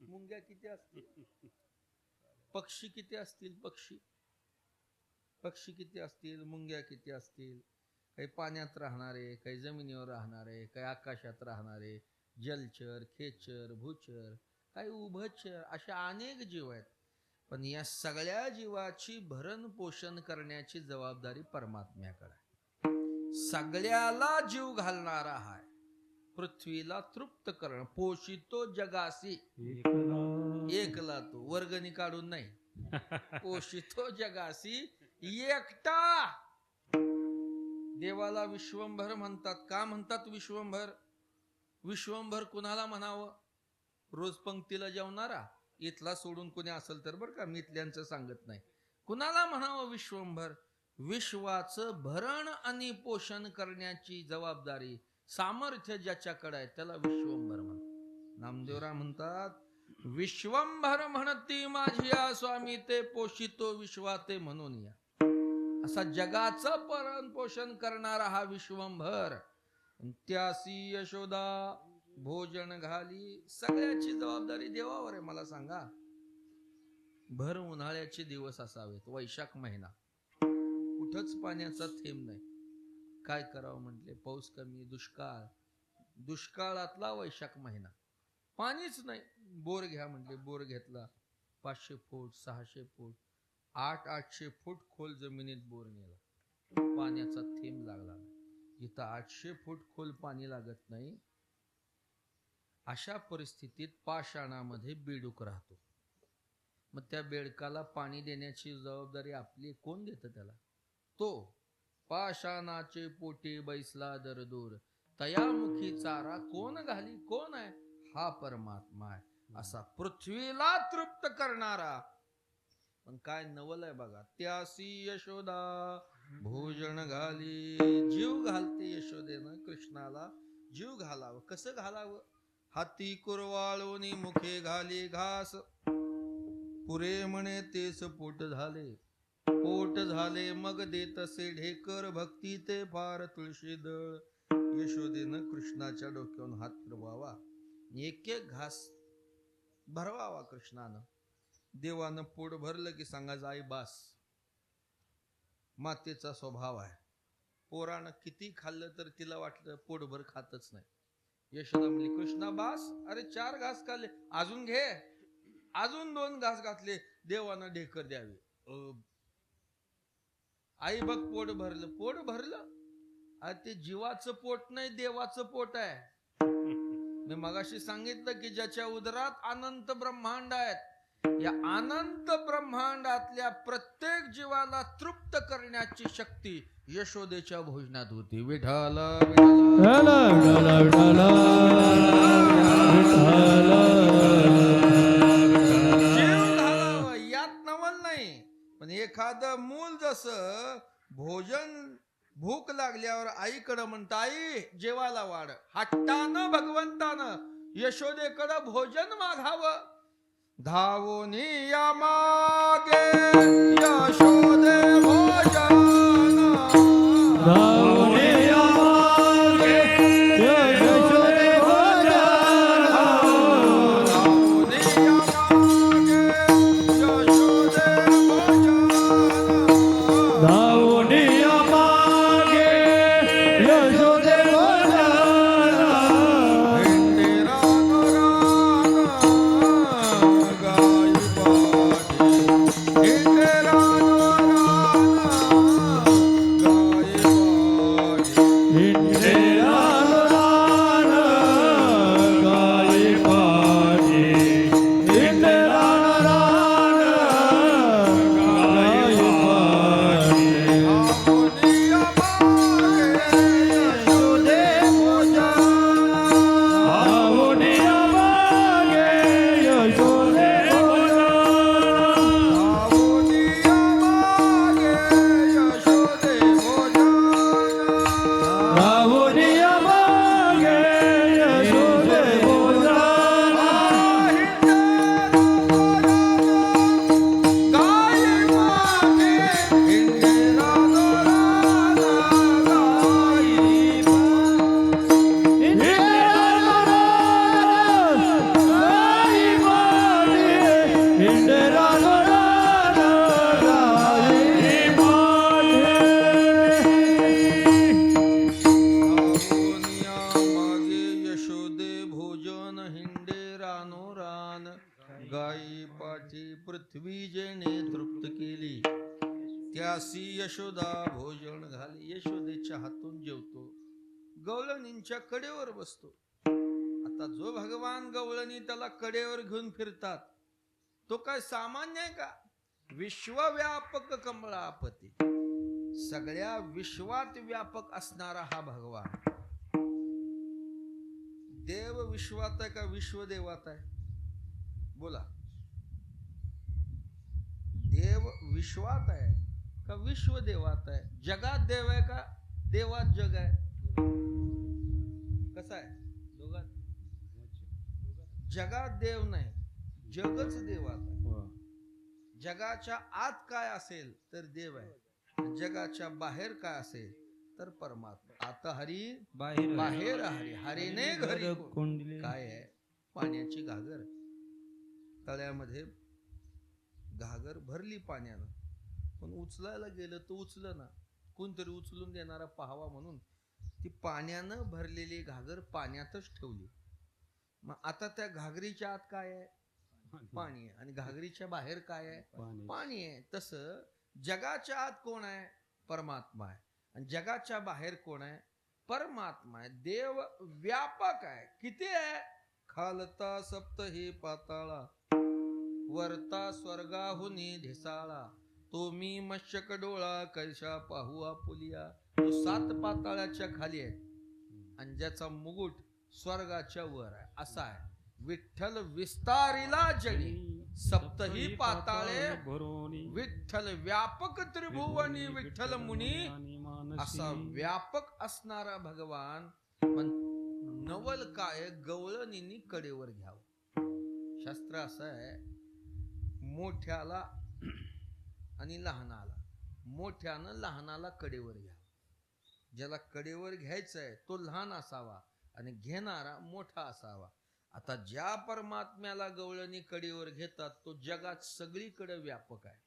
मुंग्या किती असतील? पक्षी किती असतील? पक्षी किती असतील? मुंग्या किती असतील? काही पाण्यात राहणारे, काही जमिनीवर राहणारे, काही आकाशात राहणारे, जलचर, खेचर, भूचर, काही उभचर, अशा अनेक जीव आहेत. पण या सगळ्या जीवाची भरण पोषण करण्याची जबाबदारी परमात्म्याकडे आहे. सगळ्याला जीव घालणारा आहे. पृथ्वीला तृप्त करण. पोषितो जगासी एकला तो, वर्गणी काढून नाही. पोषितो जगासी एकटा. देवाला विश्वंभर म्हणतात. का म्हणतात विश्वंभर? विश्वंभर कुणाला म्हणावं? रोज पंक्तीला जेवणारा, इथला सोडून कोणी असेल तर बरं का, मी इथल्यांचं सांगत नाही. कुणाला म्हणावं विश्वंभर? विश्वाचं भरण आणि पोषण करण्याची जबाबदारी, सामर्थ्य ज्याच्याकडे आहे त्याला विश्वंभर म्हणतात. नामदेवराव म्हणतात, विश्वंभर म्हणती माझिया स्वामी, ते पोषितो विश्वाते म्हणून या. असा जगाचं भरण पोषण करणारा हा विश्वंभर. त्यासी यशोदा भोजन घाली. सगळ्याची जबाबदारी देवावर आहे. मला सांगा, भर उन्हाळ्याचे दिवस असावेत, वैशाख महिना, कुठंच पाण्याचा थेंब नाही. काय करावं म्हटले? पाऊस कमी, दुष्काळ. दुष्काळातला वैशाख महिना, पाणीच नाही. बोर घ्या म्हटले, बोर घेतला. 500 फूट 600 फूट 800 फूट खोल जमिनीत बोर नेला, पाण्याचा थेंब लागला नाही. जिथं 800 फूट खोल पाणी लागत नाही अशा परिस्थितीत पाषाणामध्ये बेडूक राहतो. मग त्या बेडकाला पाणी देण्याची जबाबदारी आपली. कोण देतं त्याला? तो. पाषाणाचे पोटी बैसला दरदूर, तयामुखी चारा कोण घाली? कोण आहे? हा परमात्मा आहे. असा पृथ्वीला तृप्त करणारा. पण काय नवल आहे बघा. त्यासी यशोदा भोजन घाली. जीव घालते यशोदेनं कृष्णाला. जीव घालावं. कसं घालावं? हाती कुरवाळोनी मुखे घाली घास, पुरे म्हणे तेच पोट झाले. पोट झाले मग देत असे ढेकर, भक्ती ते फार तुळशी दळ. यशोदेनं कृष्णाच्या डोक्यावरून हात फिरवावा, एक एक घास भरवावा कृष्णानं. देवानं पोट भरलं की सांगायचं आई बास. मातेचा स्वभाव आहे. पोरानं किती खाल्लं तर तिला वाटलं पोटभर खातच नाही. यशोदा म्हणली, कृष्णा बास. अरे 4 घास खाल्ले, अजून घे. अजून 2 घास घातले. देवानं ढेकर द्यावी. आई बघ पोट भरलं. पोट भरलं? अरे ते जीवाचं पोट नाही, देवाचं पोट आहे. मी मगाशी सांगितलं की ज्याच्या उदरात अनंत ब्रह्मांड आहेत, या अनंत ब्रह्मांडातल्या प्रत्येक जीवाला तृप्त करण्याची शक्ती यशोदेच्या भोजनात होती. विठ्ठल विठ्ठल विठ्ठल जीव घालावं यात नवल नाही. पण एखादं मूल जसं भोजन भूक लागल्यावर आईकडं म्हणतं, आई जेवायला वाढ. हट्टानं भगवंतानं यशोदेकडं भोजन मागावं. धावोनी या मागे यशोदे भोजन, धावोनी यशोदे भोजाना हिंडे रान रान गाई पाटी हिंडे रान रान गाई पाटी हिंडे रान रान गाई पाटी आमुनिया मागे यशोदे भोजाना आवनिया मागे यशोदे भोजाना आमुनिया मागे यशोदे भोजाना आवनिया मागे यशोदे भोजाना हिंडे रान रान गाई पाटी हिंडे रान रान गाई पाटी यशोदे भोजन हिंडे रानो रान गाई पाठी पृथ्वी जेणे तृप्त केली त्यासी यशोदा भोजन घाली यशोदेच्या हातून जेवतो गवळणींच्या कडेवर बसतो. आता जो भगवान गवळणी त्याला कडेवर घेऊन फिरतात तो काय सामान्य आहे का? विश्वव्यापक कमळापती सगळ्या विश्वात व्यापक असणारा हा भगवान. देव विश्वात आहे का विश्वदेवात आहे? बोला. देव विश्वात आहे का विश्वदेवात आहे? जगात देव आहे का देवात जग आहे? कसा आहे? दोघात. जगात देव नाही, जगच देवात आहे. जगाच्या आत काय असेल तर देव आहे, जगाच्या बाहेर काय असेल तर परमात्मा. आता हरी बाहेर हरी हरीने घरी कोण? काय आहे? पाण्याची घागर. तळ्यामध्ये घागर भरली पाण्यानं, पण उचलायला गेलं तर उचलं ना, कोणतरी उचलून देणारा पाहावा म्हणून ती पाण्यानं भरलेली घागर पाण्यातच ठेवली. मग आता त्या घागरीच्या आत काय आहे? पाणी आहे. आणि घागरीच्या बाहेर काय आहे? पाणी आहे. तसं जगाच्या आत कोण आहे? परमात्मा आहे. आणि जगाच्या बाहेर कोण आहे? परमात्मा आहे. देव व्यापक आहे. किती आहे? खालता सप्त हे पाताळा वरता स्वर्गाहुनी ढिसाळा तो मी मशक डोळा कैसा पाहू आपुलिया. तो 7 पाताळाच्या खाली आहे आणि ज्याचा मुकुट स्वर्गाच्या वर आहे असा आहे. विठ्ठल विस्तारिला जगी सप्तही पाताळे विठ्ठल व्यापक त्रिभुवनी विठ्ठल मुनी असा व्यापक असणारा भगवान. पण नवल काय? गवळणींनी कडेवर घ्यावं. शास्त्र असं आहे, मोठ्याला आणि लहानाला, मोठ्यानं लहानाला कडेवर घ्या. ज्याला कडेवर घ्यायचंय तो लहान असावा आणि घेणारा मोठा असावा. आता ज्या परमात्म्याला गवळणी कडेवर घेतात तो जगात सगळीकडे व्यापक आहे.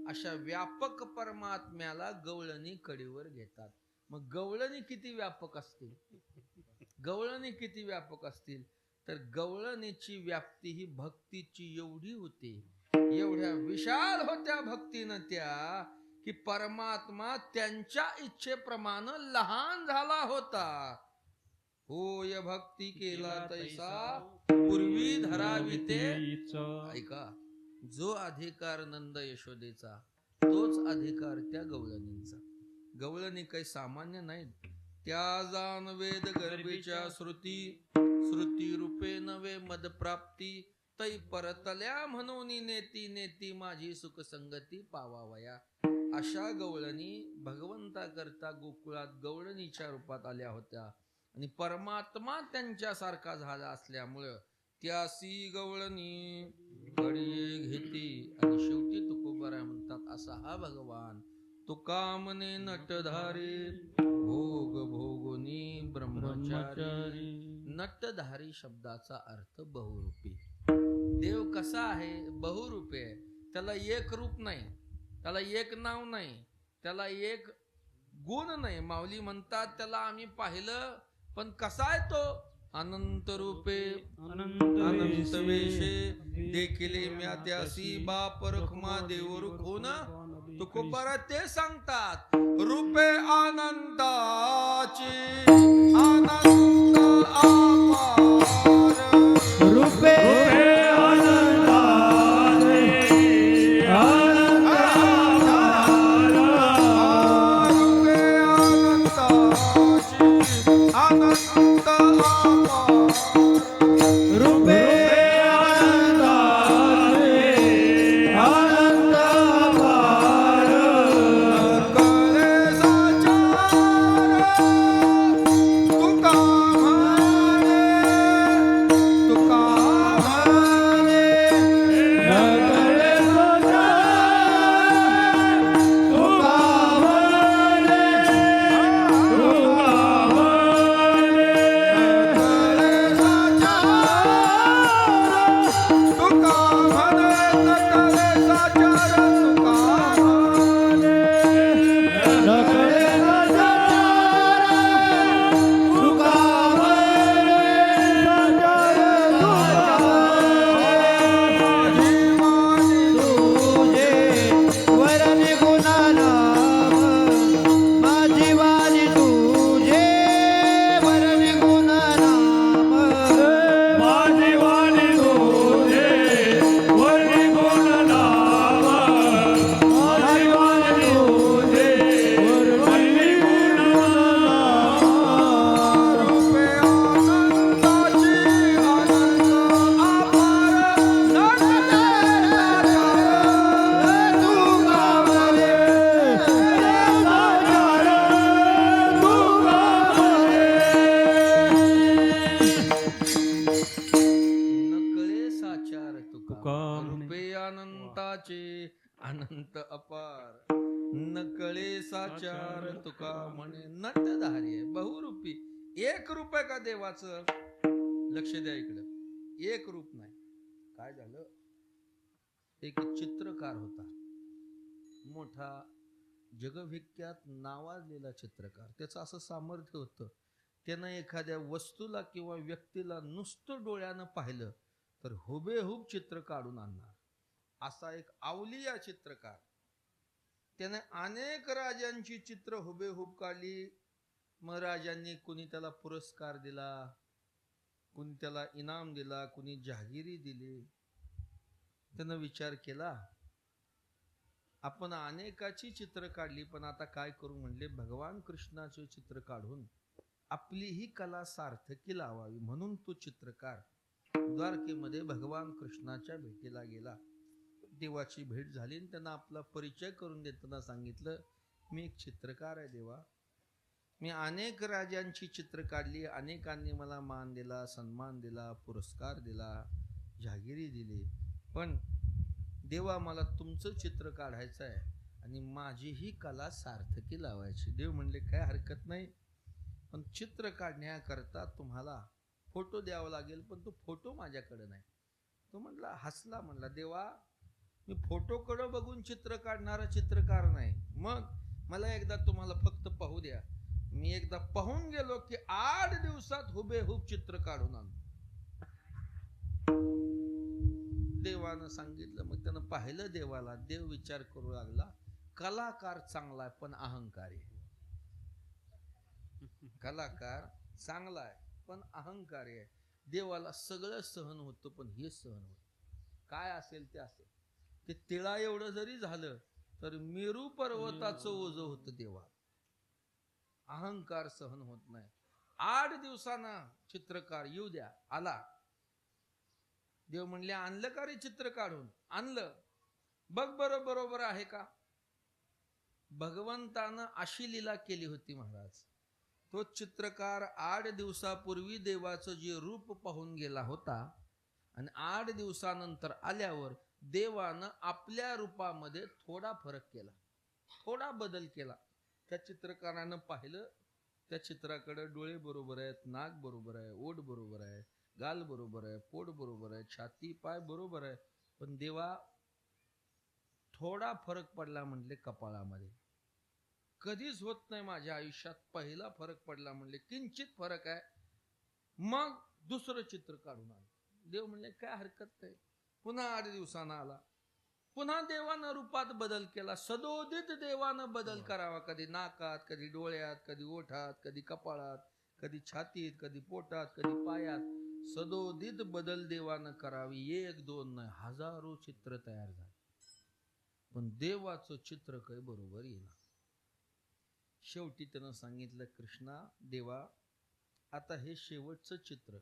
अशा व्यापक परमात्म्याला गवळणी कडेवर घेतात. मग गवळणी किती व्यापक असतील? गवळणी किती व्यापक असतील तर गवळणीची व्याप्ती ही भक्तीची एवढी होती, एवढ्या विशाल होत्या भक्तीनं त्या, की परमात्मा त्यांच्या इच्छेप्रमाणे लहान झाला होता. होय भक्ती केला तैसा पूर्वी धरावी ते. ऐका, जो अधिकार नंद यशोदेचा तोच अधिकार त्या गवळणींचा. गवळणी काही सामान्य नाहीत. त्या जाण वेद गर्भीच्या श्रुती, श्रुती रूपे नवे मद प्राप्ती, तै परतल्या म्हणून नेती नेती माझी सुख संगती पावावया. अशा गवळणी भगवंता करता गोकुळात गवळणीच्या रूपात आल्या होत्या आणि परमात्मा त्यांच्यासारखा झाला असल्यामुळं त्यासी गवळणी कडी घेती. आणि शेवटी तुकोबारा म्हणतात असा हा भगवान तुकामने नटधारी भोग भोगुनी ब्रह्मचारी. नटधारी शब्दाचा अर्थ बहुरूपी. देव कसा आहे? बहुरूपी आहे. त्याला एक रूप नाही, त्याला एक नाव नाही, त्याला एक गुण नाही. माऊली म्हणतात त्याला आम्ही पाहिलं, पण कसा आहे तो? अनंत रूपे अनंत वेशे देखिले म्या त्यासी बाप रखमा देवर कोण. तुकोबारा ते सांगतात रूपे अनंताची अनंत अपार. रूपे अनंत अपार. नकळे साचार तुका म्हणे नटधारी आहे बहुरूपी. एक रूप आहे का देवाचं? लक्ष द्या इकडं. एक रूप नाही. काय झालं, एक चित्रकार होता मोठा, जगविख्यात नावाजलेला चित्रकार. त्याचं असं सामर्थ्य होतं, त्यानं एखाद्या वस्तूला किंवा व्यक्तीला नुसतं डोळ्यानं पाहिलं तर हुबेहूब चित्र काढून आणणार. असा एक अवलिया चित्रकार. त्याने अनेक राजांची चित्र हुबेहूब काढली. मग राजांनी कुणी त्याला पुरस्कार दिला, कुणी त्याला इनाम दिला, कुणी जहागिरी दिली. त्यानं विचार केला, आपण अनेकाची चित्र काढली, पण आता काय करू म्हणले, भगवान कृष्णाचे चित्र काढून आपली ही कला सार्थकी लावावी. म्हणून तो चित्रकार द्वारकेमध्ये भगवान कृष्णाच्या भेटीला गेला. देवाची भेट झाली आणि त्यांना आपला परिचय करून देताना सांगितलं, मी एक चित्रकार आहे देवा. मी अनेक राजांची चित्र काढली, अनेकांनी मला मान दिला, सन्मान दिला, पुरस्कार दिला, जहागिरी दिली, पण देवा मला तुमचं चित्र काढायचं आहे आणि माझी ही कला सार्थकी लावायची. देव म्हणले काय हरकत नाही, पण चित्र काढण्याकरता तुम्हाला फोटो द्यावा लागेल, पण तो फोटो माझ्याकडे नाही. तो म्हणला, हसला, म्हणला देवा मी फोटोकडे बघून चित्र काढणारा चित्रकार नाही. मग मला एकदा तुम्हाला फक्त पाहू द्या. मी एकदा पाहून गेलो की 8 दिवसात हुबेहूब चित्र काढून आणतो. देवानं सांगितलं. मग त्यानं पाहिलं देवाला. देव विचार करू लागला, कलाकार चांगला आहे पण अहंकारी आहे. कलाकार चांगला आहे पण अहंकारी आहे. देवाला सगळं सहन होतं पण हे सहन होत. काय असेल ते असेल. ते तिळा एवढं जरी झालं तर मेरू पर्वताचं ओझं होतं देवा. अहंकार सहन होत नाही. 8 दिवसांना चित्रकार येऊ द्या. आला. देव म्हणले, आणलं का रे चित्र काढून? आणलं. बघ बरं बरोबर आहे का? भगवंतानं अशी लीला केली होती महाराज. तो चित्रकार 8 दिवसापूर्वी देवाचं जे रूप पाहून गेला होता आणि 8 दिवसानंतर आल्यावर देवानं आपल्या रूपामध्ये थोडा फरक केला, थोडा बदल केला. त्या चित्रकारानं पाहिलं, त्या चित्राकडे डोळे बरोबर आहेत, नाक बरोबर आहे, ओठ बरोबर आहे, गाल बरोबर आहे, पोट बरोबर आहे, छाती पाय बरोबर आहे, पण देवा थोडा फरक पडला म्हणले कपाळामध्ये. कधीच होत नाही माझ्या आयुष्यात. पहिला फरक पडला म्हणले, किंचित फरक आहे. मग दुसरं चित्र काढून आलं. देव म्हणले काय हरकत नाही. पुन्हा 8 दिवसानं आला. पुन्हा देवानं रूपात बदल केला. सदोदित देवानं बदल करावा. कधी नाकात, कधी डोळ्यात, कधी ओठात, कधी कपाळात, कधी छातीत, कधी पोटात, कधी पायात. सदोदित बदल देवानं करावी. 1 2 नाही, हजारो चित्र तयार झाले. पण देवाचं चित्र काही बरोबर येणार. शेवटी त्यानं सांगितलं, कृष्णा देवा, आता हे शेवटचं चित्र,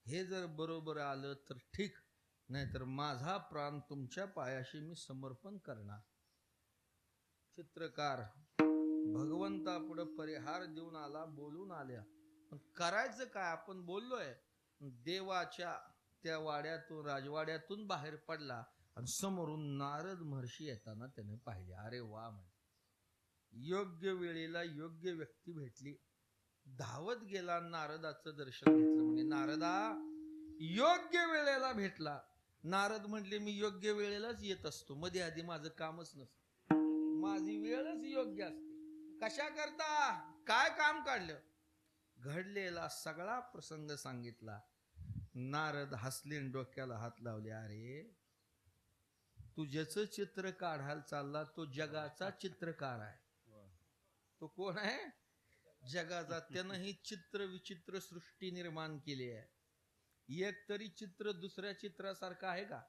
हे जर बरोबर आलं तर ठीक, नाहीतर माझा प्राण तुमच्या पायाशी मी समर्पण करणार. चित्रकार भगवंतापुढे परिहार देऊन आला, बोलून आल्या. पण करायचं काय? आपण बोललोय. देवाच्या त्या वाड्यातून, राजवाड्यातून बाहेर पडला आणि समोरून नारद महर्षी येताना त्याने पाहिले. अरे वा, म्हणजे योग्य वेळेला योग्य व्यक्ती भेटली. धावत गेला, नारदाचं दर्शन घेतलं. म्हणजे नारदा योग्य वेळेला भेटला. नारद म्हटले, मी योग्य वेळेलाच येत असतो, मध्ये आधी माझं कामच नसतं, माझी वेळच योग्य असते. कशा करता, काय काम काढलं? घडलेला सगळा प्रसंग सांगितला. नारद हसले, डोक्याला हात लावले. अरे तू ज्याचं चित्र काढायला चालला तो जगाचा चित्रकार आहे. तो कोण आहे? जगाचा. त्यानं ही चित्र विचित्र सृष्टी निर्माण केली आहे. एक तरी चित्र दुसऱ्या चित्रासारखं आहे का?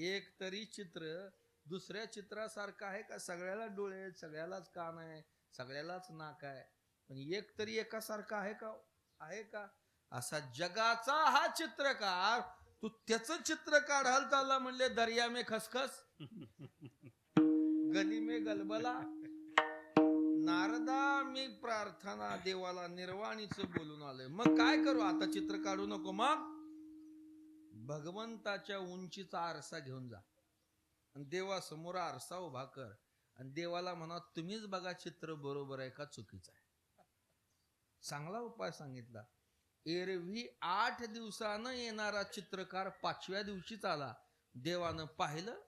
एक तरी चित्र दुसऱ्या चित्रासारखं आहे का? सगळ्याला डोळे आहेत, सगळ्यालाच कान आहे, सगळ्यालाच नाक आहे, पण एक तरी एकासारखा आहे का? आहे का? असा जगाचा हा चित्रकार, तू त्याचं चित्र काढायला चालला म्हणले, दर्या में खसखस गली में गलबला. नारदा, मी प्रार्थना देवाला निर्वाणीच बोलून आलोय. मग काय करू आता? चित्र काढू नको. मग भगवंताच्या उंचीचा आरसा घेऊन जा आणि देवासमोर आरसा उभा कर आणि देवाला म्हणा, तुम्हीच बघा चित्र बरोबर आहे का चुकीचं आहे. चांगला उपाय सांगितला. एरवी 8 दिवसानं येणारा चित्रकार 5व्या दिवशीच आला. देवानं पाहिलं,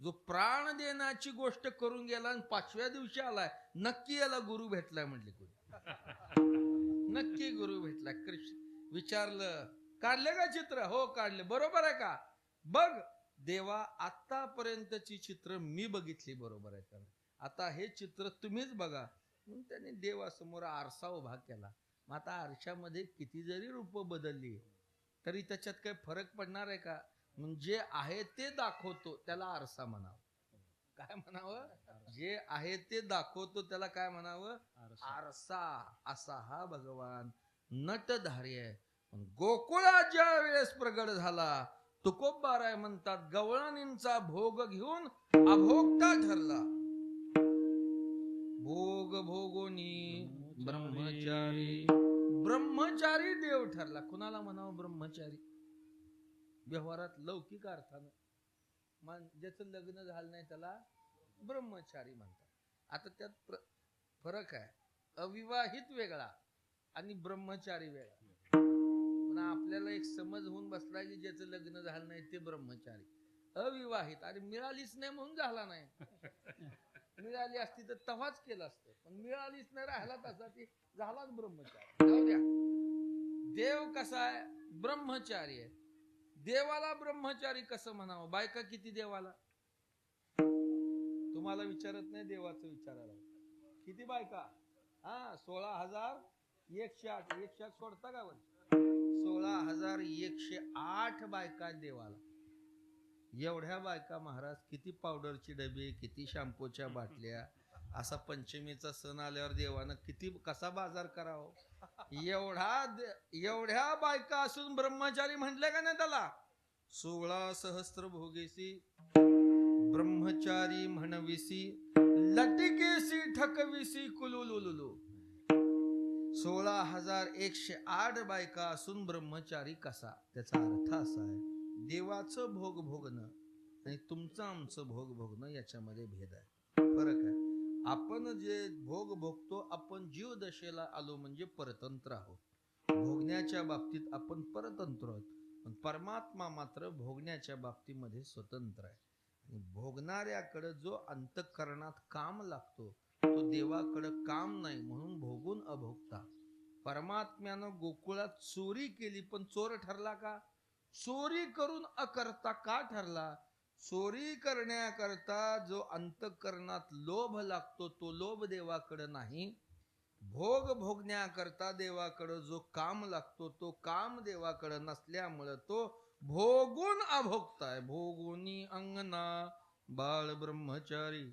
जो प्राण देण्याची गोष्ट करून गेला आणि 5व्या दिवशी आलाय, नक्की याला गुरु भेटलाय म्हटले. कोणी नक्की गुरु भेटला. कृष्ण विचारलं, काढले का चित्र? हो काढले. बरोबर आहे का? बघ देवा, आतापर्यंतची चित्र मी बघितली, बरोबर आहे का? आता हे चित्र तुम्हीच बघा. म्हणून त्याने देवासमोर आरसा उभा केला. मग आता आरशामध्ये किती जरी रूप बदलली तरी त्याच्यात काही फरक पडणार आहे का? म्हणजे आहे ते दाखवतो त्याला आरसा म्हणावं. काय म्हणावं? जे आहे ते दाखवतो त्याला काय म्हणावं? आरसा. असा हा भगवान नटधारी आहे. पण गोकुळात ज्या वेळेस प्रगट झाला, तुकोबाराय म्हणतात, गवळणींचा भोग घेऊन अभोक्ता ठरला. भोग भोगोनी ब्रह्मचारी. ब्रह्मचारी देव ठरला. कुणाला म्हणावं ब्रह्मचारी? व्यवहारात लौकिक अर्थानं ज्याचं लग्न झालं नाही त्याला ब्रह्मचारी म्हणतात. आता त्यात फरक आहे. अविवाहित वेगळा आणि ब्रह्मचारी वेगळा. पण आपल्याला एक समज होऊन बसला की ज्याचं लग्न झालं नाही ते ब्रह्मचारी. अविवाहित, अरे मिळालीच नाही म्हणून झाला नाही. मिळाली असती तर तवाच केलं असतं, पण मिळालीच नाही, राहिला तसा ती झालाच ब्रह्मचारी. जाऊ द्या. देव कसा आहे? ब्रह्मचारी आहे. देवाला ब्रह्मचारी कसं म्हणावं? बायका किती देवाला? तुम्हाला विचारत नाही, देवाचं विचारायला. किती बायका? 16,108. 108 सोडता का? 16,108 बायका देवाला. एवढ्या बायका महाराज, किती पावडरची डबे, किती शॅम्पूच्या बाटल्या. असा पंचमीचा सण आल्यावर देवानं कसा बाजार करावा? एवढ्या बायका असून ब्रह्मचारी म्हटले का नाही त्याला? 16 सहस्त्र भोगेसी ब्रह्मचारी म्हणविसी, लटिकेसी ठकविसी कुलुलुलुलु. 16,108 बायका असून ब्रह्मचारी कसा? त्याचा अर्थ असा आहे, देवाचं भोग भोगणं आणि तुमचं आमचं भोग भोगणं याच्यामध्ये भेद आहे, फरक आहे. आपण जे भोग भोगतो, आपण जीव दशेला आलो म्हणजे परतंत्र आहोत. भोगण्याच्या बाबतीत आपण परतंत्र आहोत, पण परमात्मा मात्र भोगण्याच्या बाबतीमध्ये स्वतंत्र आहे. भोगणाऱ्याकडे जो अंतःकरणात काम लागतो तो देवाकडं काम नाही, म्हणून भोगून अभोगता. परमात्म्यानं गोकुळात चोरी केली पण चोर ठरला का? चोरी करून अकर्ता का ठरला? चोरी करण्याकरता जो अंतःकरणात लोभ लागतो तो लोभ देवाकडे नाही. भोग भोगण्याकरता देवाकडे जो काम लागतो तो काम देवाकडे नसल्यामुळं तो भोगून अभोगताय. भोगुनी अंगना बाळ ब्रह्मचारी,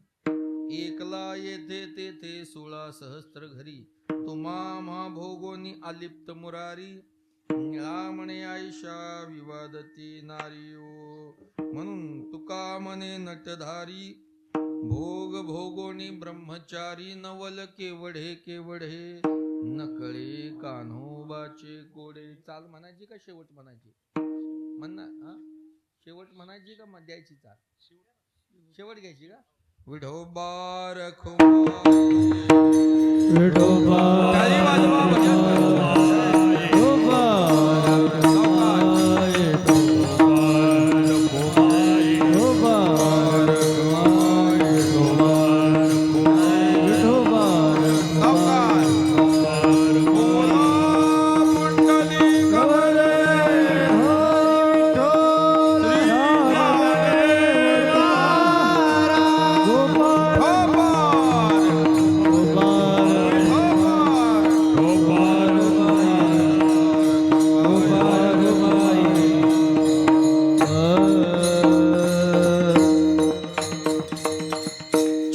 एकला येथे तेथे 16 सहस्त्र घरी. तुम्हा भोगोनी अलिप्त मुरारी, निळा म्हणे आयशा विवादती नारी. म्हणून तुका म्हणे नटधारी, भोग भोगोनी ब्रह्मचारी. नवल केवढे केवढे, नकळे कान्होबाचे कोडे. चाल म्हणायची का शेवट म्हणायची? म्हणणार शेवट म्हणायची का द्यायची चाल? शेवट घ्यायची का? विठोबा रखुमाई, विठोबा टाळी वाजवा भजन. विठोबा रखुमाई, विठोबा रखुमाई, विठोबा रखुमाई.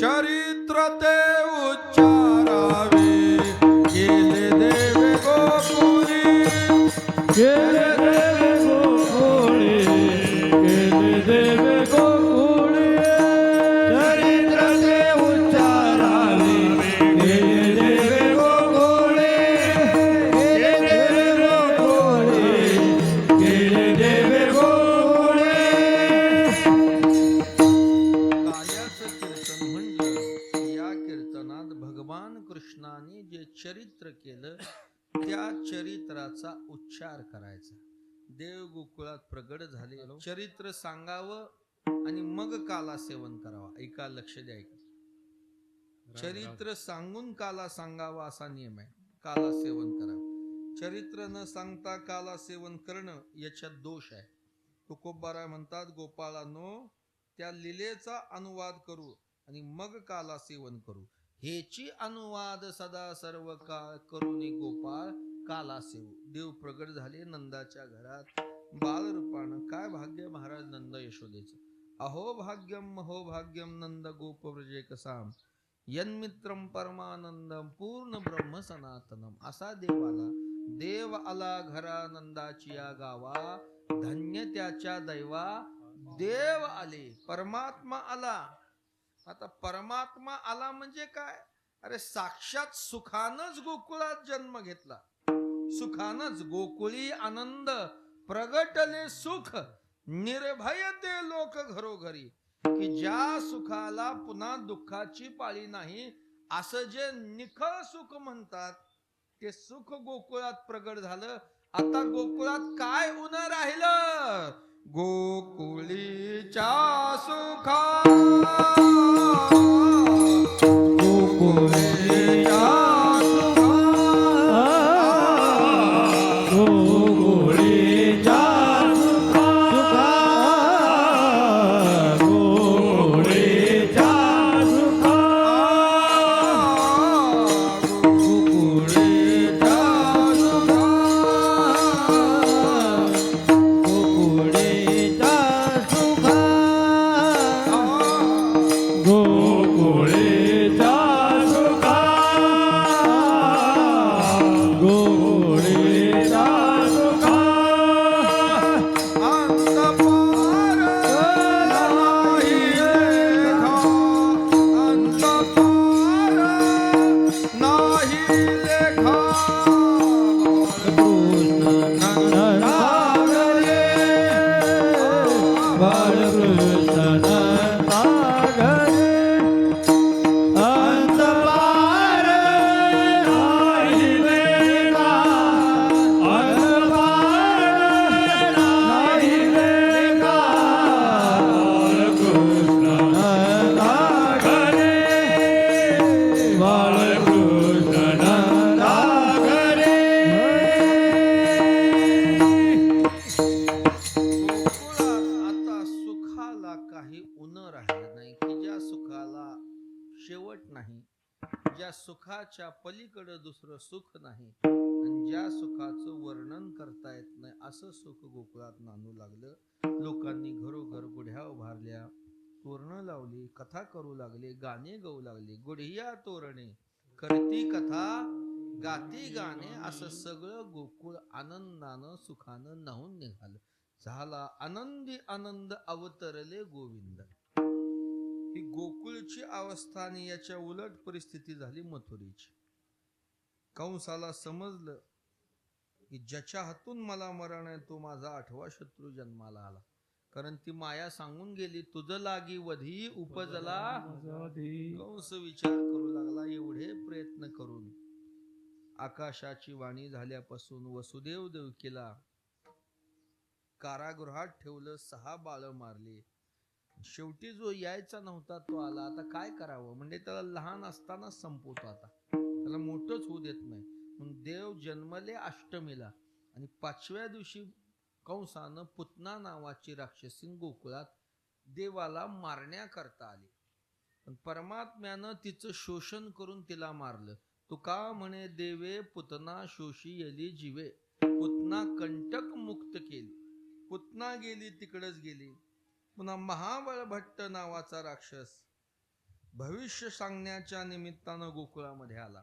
चरित्र ते उच्चारावे, केले देवे गोकुळी. केले देवे गोकुळी, केले देवे गोकुळी. चरित्र ते उच्चारावे, केले देवे गोकुळी. केले देवे गोकुळी, केले देवे गोकुळी. काल्याचं कीर्तन म्हणलं या कीर्तनात भगवान कृष्णाने जे चरित्र केलं त्या चरित्राचा उच्चार करायचा. देव गोकुळात प्रगट झाले, चरित्र सांगावं आणि मग काला सेवन करावा. ऐका, लक्ष द्या, ऐका. चरित्र सांगून काला सांगावा असा नियम आहे. काला सेवन करावं. चरित्र न सांगता काला सेवन करणं याच्यात दोष आहे. तुकोबाराय म्हणतात, गोपाळांनो त्या लीलेचा अनुवाद करू आणि मग काला सेवन करू. हेची अनुवाद सदा सर्व काळ करूनी गोपाळ काला सेवू. देव प्रगट झाले नंदाच्या घरात बालरूपानं. काय भाग्य महाराज नंद यशोदेचं. अहो भाग्यम महो भाग्यम नंद गोप व्रजे कसाम, यन्मित्रम परमानंदम पूर्ण ब्रह्म सनातनम. असा देव आला. देव आला घरा नंदाची या गावा, धन्य त्याच्या दैवा देव आले. परमात्मा आला. आता परमात्मा आला म्हणजे काय? अरे साक्षात सुखानच गोकुळात जन्म घेतला. सुखानच गोकुळी आनंद प्रगटले सुख, निर्भय ते लोक घरोघरी. की ज्या सुखाला पुन्हा दुःखाची पाळी नाही असं जे निखळ सुख म्हणतात ते सुख गोकुळात प्रगट झालं. आता गोकुळात काय उन्ह राहिलं? गोकुळीच्या सुखा, गोकुळीच्या सुखा, गोकुळीच्या सुखा, गोकुळीच्या सुखा, गोकुळीच्या सुखा, गोकुळीच्या सुखा, गोकुळीच्या सुखा, गोकुळीच्या सुखा. अंत पार नाही लेखा, अंत पार नाही लेखा. बाळकृष्ण सागरे, अंत पार नाही लेखा, अंत पार नाही लेखा. बाळकृष्ण सुखाच्या पलीकडं दुसरं सुख नाही आणि ज्या सुखाचं वर्णन करता येत नाही असं सुख गोकुळात नांदू लागलं. लोकांनी घरोघर गुढ्या उभारल्या, तोरणं लावली, कथा करू लागले, गाणे गाऊ लागले. गुढिया तोरणे करती कथा गाती गाणे, असं सगळं गोकुळ आनंदानं सुखानं न्हाऊन निघालं. झाला आनंदी आनंद, अवतरले गोविंद. ही गोकुळची अवस्था आणि याच्या उलट परिस्थिती झाली मथुरेची. कंसाला समजलं की ज्याच्या हातून मला मरण आहे तो माझा 8वा शत्रू जन्माला आला. कारण ती माया सांगून गेली, तुझ लागी वधी उपजला. कंस विचार करू लागला, एवढे प्रयत्न करून आकाशाची वाणी झाल्यापासून वसुदेव देवकीला कारागृहात ठेवलं, 6 बाळ मारली. शेवटी जो यायचा नव्हता तो आला. आता काय करावं, म्हणजे त्याला लहान असताना संपवतो, आता त्याला मोठंच होऊ देत नाही. म्हणून देव जन्मले अष्टमीला आणि 5व्या दिवशी कंसानं पुतना नावाची राक्षसीन गोकुळात देवाला मारण्याकरता आली. पण परमात्म्यानं तिचं शोषण करून तिला मारलं. तुका म्हणे देवे पुतना शोषी येली जीवे. पुतना कंटक मुक्त केली. पुतना गेली तिकडच गेली. पुन्हा महाबळ भट्ट नावाचा राक्षस भविष्य सांगण्याच्या निमित्तानं गोकुळामध्ये आला.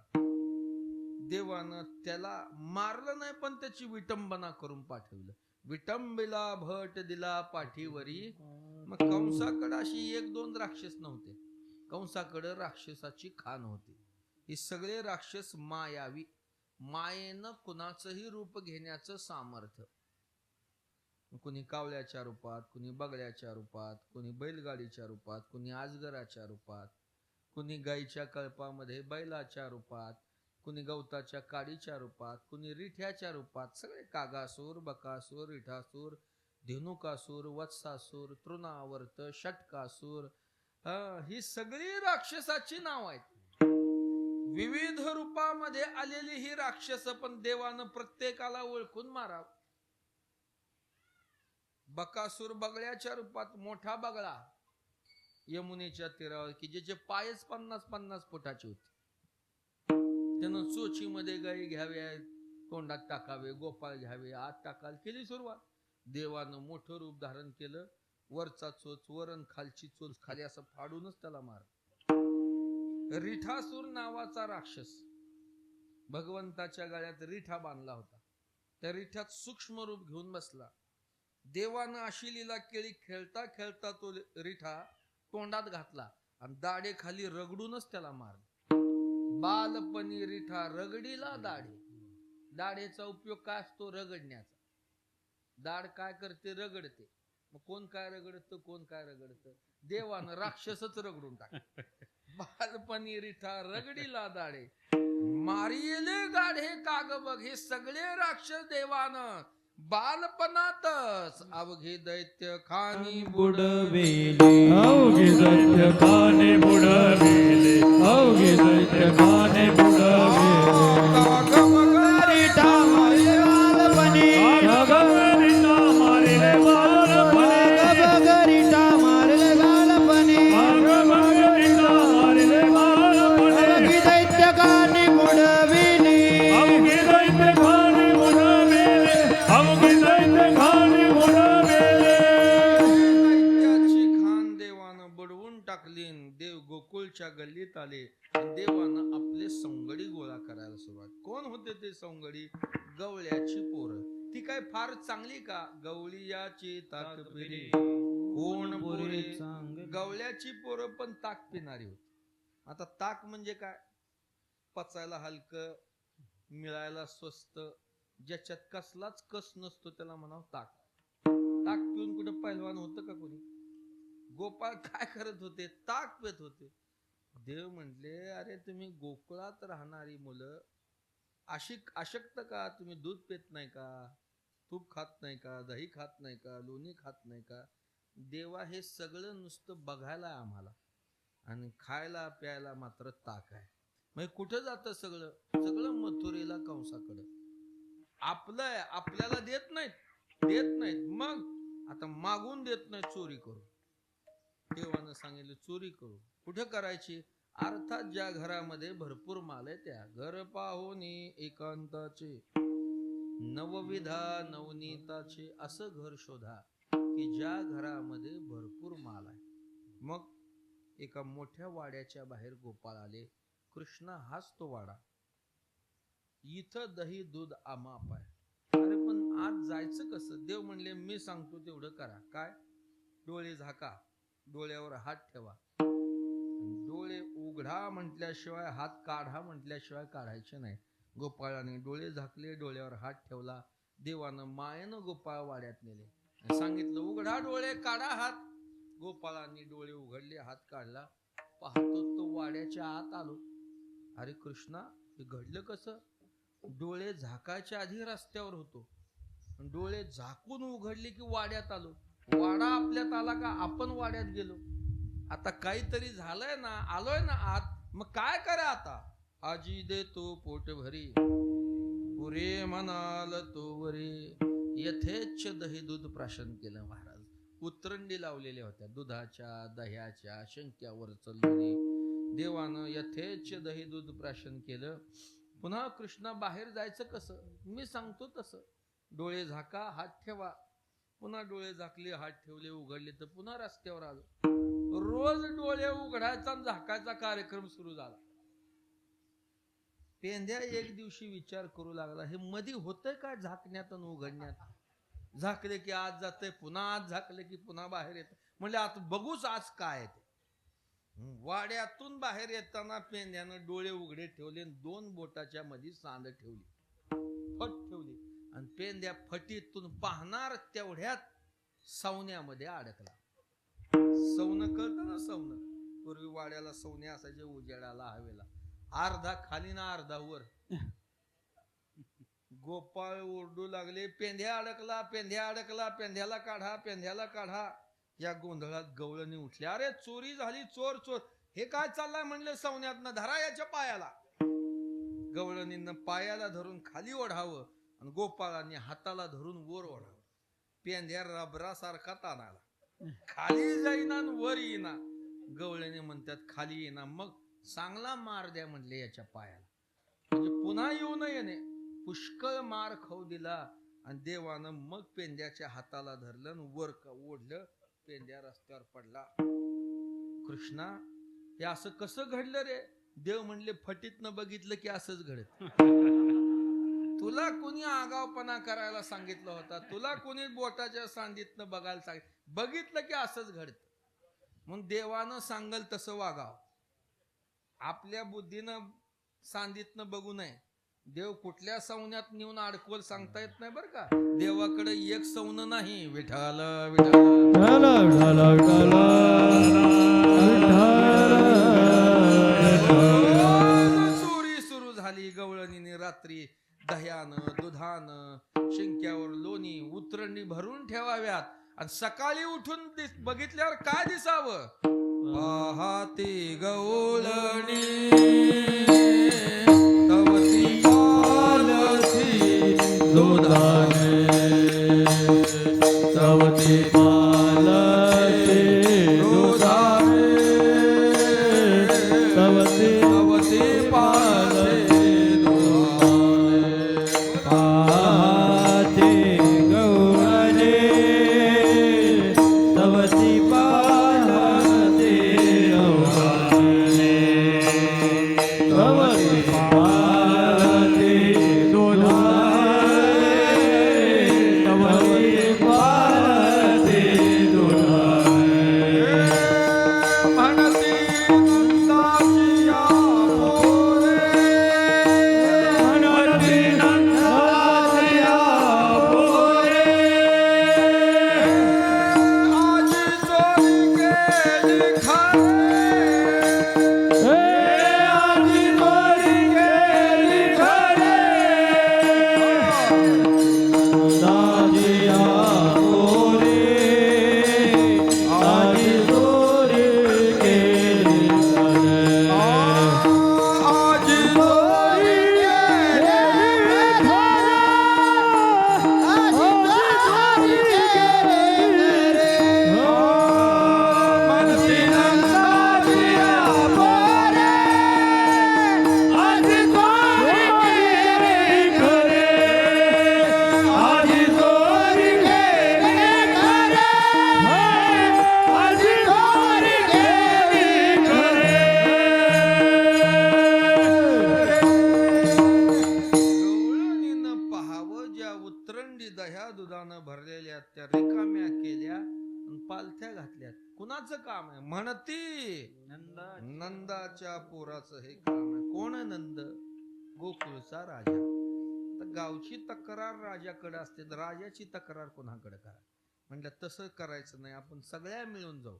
देवानं त्याला मारलं नाही पण त्याची विटंबना करून पाठवलं. विटंबिला भट दिला पाठीवरी. मग कंसाकडे अशी 1-2 राक्षस नव्हते. कंसाकडे राक्षसाची खान होती. हे सगळे राक्षस मायावी, मायेनं कुणाचंही रूप घेण्याचं सामर्थ्य. कुणी कावळ्याच्या रूपात, कुणी बगड्याच्या रूपात, कुणी बैलगाडीच्या रूपात, कुणी आजगराच्या रूपात, कुणी गाईच्या कळपामध्ये बैलाच्या रूपात, कुणी गवताच्या काडीच्या रूपात, कुणी रिठ्याच्या रूपात. सगळे कागासूर, बकासूर, रिठासूर, धेनुकासूर, वत्सासूर, तृणावर्त, षटकासूर, ही सगळी राक्षसाची नाव आहेत. विविध रूपामध्ये आलेली ही राक्षस, पण देवानं प्रत्येकाला ओळखून मारावं. बकासूर बगळ्याच्या रूपात, मोठा बगळा यमुनेच्या तीरावर की ज्याचे पायच 50-50 फुटाचे होते. त्यानं चोचीमध्ये गाई घ्याव्या, तोंडात टाकावे, गोपाळ घ्यावे, आत टाकाल केली सुरुवात. देवानं मोठं रूप धारण केलं. वरचा चोच वरण, खालची चोच खाली, असं फाडूनच त्याला मार. रिठासूर नावाचा राक्षस भगवंताच्या गळ्यात रिठा बांधला होता. त्या रिठ्यात सूक्ष्म रूप घेऊन बसला. देवानं अशी लीला केली, खेळता खेळता तो रिठा तोंडात घातला आणि दाढे खाली रगडूनच त्याला मारला. बालपणी रिठा रगडीला दाढे. दाढेचा उपयोग काय असतो? रगडण्याचा. दाढ काय करते? रगडते. मग कोण काय रगडतं, कोण काय रगडतं? देवानं राक्षसच रगडून टाक. बालपणी रिठा रगडीला दाढे, मारिले गाढे काग बघ. हे सगळे राक्षस देवानं बालपणातच अवघे दैत्य खानी बुडवेले, अवघे दैत्य खाने बुडवेले, अवघे दैत्य खाने बुडवेले. रिठा मारिले बालपणी, रिठा मारिले बालपणी, रिठा मारिले बालपणी, रिठा मारिले बालपणी. अवघे दैत्य खाने बुडवेले, अवघे दैत्य खाने बुडवेले, अवघे दैत्य खाने बुडवेले. दैत्याची खान देवानं बुडवून टाकली. देव गोकुळच्या गल्लीत आले. देवानं आपले सवंगडी गोळा करायला सुरुवात. कोण होते ते सवंगडी? गवळ्याची पोरं. ती काय फार चांगली का? गवळीयाची ताक पिरी कोण पोरे. गवळ्याची पोरं पण ताक पिणारी होती. आता ताक म्हणजे काय? पचायला हलकं, मिळायला स्वस्त, ज्याच्यात कसलाच कस नसतो त्याला म्हणावं ताक. ताक पिऊन कुठं पहिलवान होतं का कोणी? गोपाळ काय करत होते? ताक पित होते. देव म्हटले, अरे तुम्ही गोकुळात राहणारी मुलं अशक्त का? तुम्ही दूध पित नाही का? तूप खात नाही का? दही खात नाही का? लोणी खात नाही का? देवा हे सगळं नुसतं बघायला आम्हाला, आणि खायला प्यायला मात्र ताक आहे. म्हणजे कुठं जातं सगळं? सगळं मथुरेला, कंसाकडं. आपलं आहे, आपल्याला देत नाहीत. मग आता मागून देत नाही, चोरी करू. देवानं सांगितलं चोरी करू. कुठं करायची? अर्थात ज्या घरामध्ये भरपूर माल आहे त्या घर पाहुनी एकांताचे नवविधा नवनीताचे असं घर शोधा की ज्या घरामध्ये भरपूर माल आहे. मग एका मोठ्या वाड्याच्या बाहेर गोपाळ आले. कृष्णा हाच तो वाडा. इथं दही दूध आमाप आहे. अरे पण आज जायचं कसं? देव म्हणले मी सांगतो तेवढं करा. काय? डोळे झाका, डोळ्यावर हात ठेवा. डोळे उघडा म्हटल्याशिवाय हात काढा म्हटल्याशिवाय काढायचे नाही. गोपाळाने डोळे झाकले, डोळ्यावर हात ठेवला. देवानं मायेनं गोपाळ वाड्यात नेले. सांगितलं उघडा डोळे, काढा हात. गोपाळांनी डोळे उघडले, हात काढला. पाहतो तो वाड्याच्या आत आलो. अरे कृष्णा, हे घडलं कसं? डोळे झाकायच्या आधी रस्त्यावर होतो, डोळे झाकून उघडले की वाड्यात आलो. वाडा आपल्यात आला का आपण वाड्यात गेलो? आता काहीतरी झालंय ना, आलोय ना आत, मग काय करा आता? आजी देतो पोट भरी, पुरे म्हणाल तो वरे. यथेच्छ दही दूध प्राशन केलं महाराज. उतरंडी लावलेल्या होत्या दुधाच्या, दह्याच्या, शंक्यावर चलणे. देवानं यथेच्छ दही दूध प्राशन केलं. पुन्हा कृष्णा बाहेर जायचं कसं? मी सांगतो तसं. डोळे झाका, हात ठेवा. पुन्हा डोळे झाकले, हात ठेवले, उघडले तर पुन्हा रस्त्यावर आलो. रोज डोळे उघडायचा आणि झाकायचा कार्यक्रम सुरू झाला. पेंद्या एक दिवशी विचार करू लागला, हे मधी होतंय काय झाकण्यात आणि उघडण्यात? झाकले की आज जातंय, पुन्हा आज झाकले की पुन्हा बाहेर येत. म्हणजे आता बघूच आज काय ते. वाड्यातून बाहेर येताना पेंद्यानं डोळे उघडे ठेवले, 2 बोटाच्या मध्ये सांड ठेवली, फट ठेवली. आणि पेंद्या फटीतून पाहणार तेवढ्यात सवण्यामध्ये अडकला. सवनं कळतं ना? सवनं पूर्वी वाड्याला सवने असायचे उजेडाला, हवेला. अर्धा खाली ना अर्धा वर. गोपाळ ओरडू लागले, पेंध्या अडकला, पेंध्या अडकला, पेंध्याला काढा, पेंध्याला काढा. या गोंधळात गवळणी उठली. अरे चोरी झाली, चोर चोर. हे काय चाललंय म्हणले सवन्यातनं, धरा याच्या पायाला. गवळणींना पायाला धरून खाली ओढावं आणि गोपाळांनी हाताला धरून वर ओढावं. पेंध्या रबरासारखा ताणाला, खाली जाईना वर येईना. गवळणी म्हणतात खाली येईना. मग चांगला मार द्या म्हणले याच्या पायाला, म्हणजे पुन्हा येऊ नये ने. पुष्कळ मार खाऊ दिला आणि देवानं मग पेंद्याच्या हाताला धरलं आणि वर ओढलं. पेंद्या रस्त्यावर पडला. कृष्णा, हे असं कसं घडलं रे? देव म्हणले फटीतनं बघितलं की असंच घडत. तुला कोणी आगावपणा करायला सांगितलं होता? तुला कोणी बोटाच्या सांदीतनं बघायला सांगितलं? बघितलं की असंच घडत. मग देवानं सांगल तसं वागाव. आपल्या बुद्धीनं सांदीतनं बघू नये. देव कुठल्या सवन्यात नेऊन अडकवल सांगता येत नाही बरं का. देवाकडे एक सवन नाही. विठाल विठाल चोरी सुरू झाली. गवळणीने रात्री दह्यानं, दुधानं, शिंक्यावर लोणी, उतरंडी भरून ठेवाव्यात आणि सकाळी उठून बघितल्यावर काय दिसावं? पाहते गवळणी तवती पालती दुधाने, तवती पालती दुधाने, तवती पालती दुधाने. पाहते गवळणी तवती पालती दुधाने, तवती पालती दुधानं भरलेल्या त्या रिकाम्या केल्या आणि पालथ्या घातल्यात. कुणाचं काम आहे? म्हणती नंदाच्या पोराचं हे काम आहे. कोण आहे नंद? गोकुळचा राजा. तर गावची तक्रार राजाकडे असते, राजाची तक्रार कोणाकडे करा? म्हणलं तसं करायचं नाही, आपण सगळ्या मिळून जाऊ,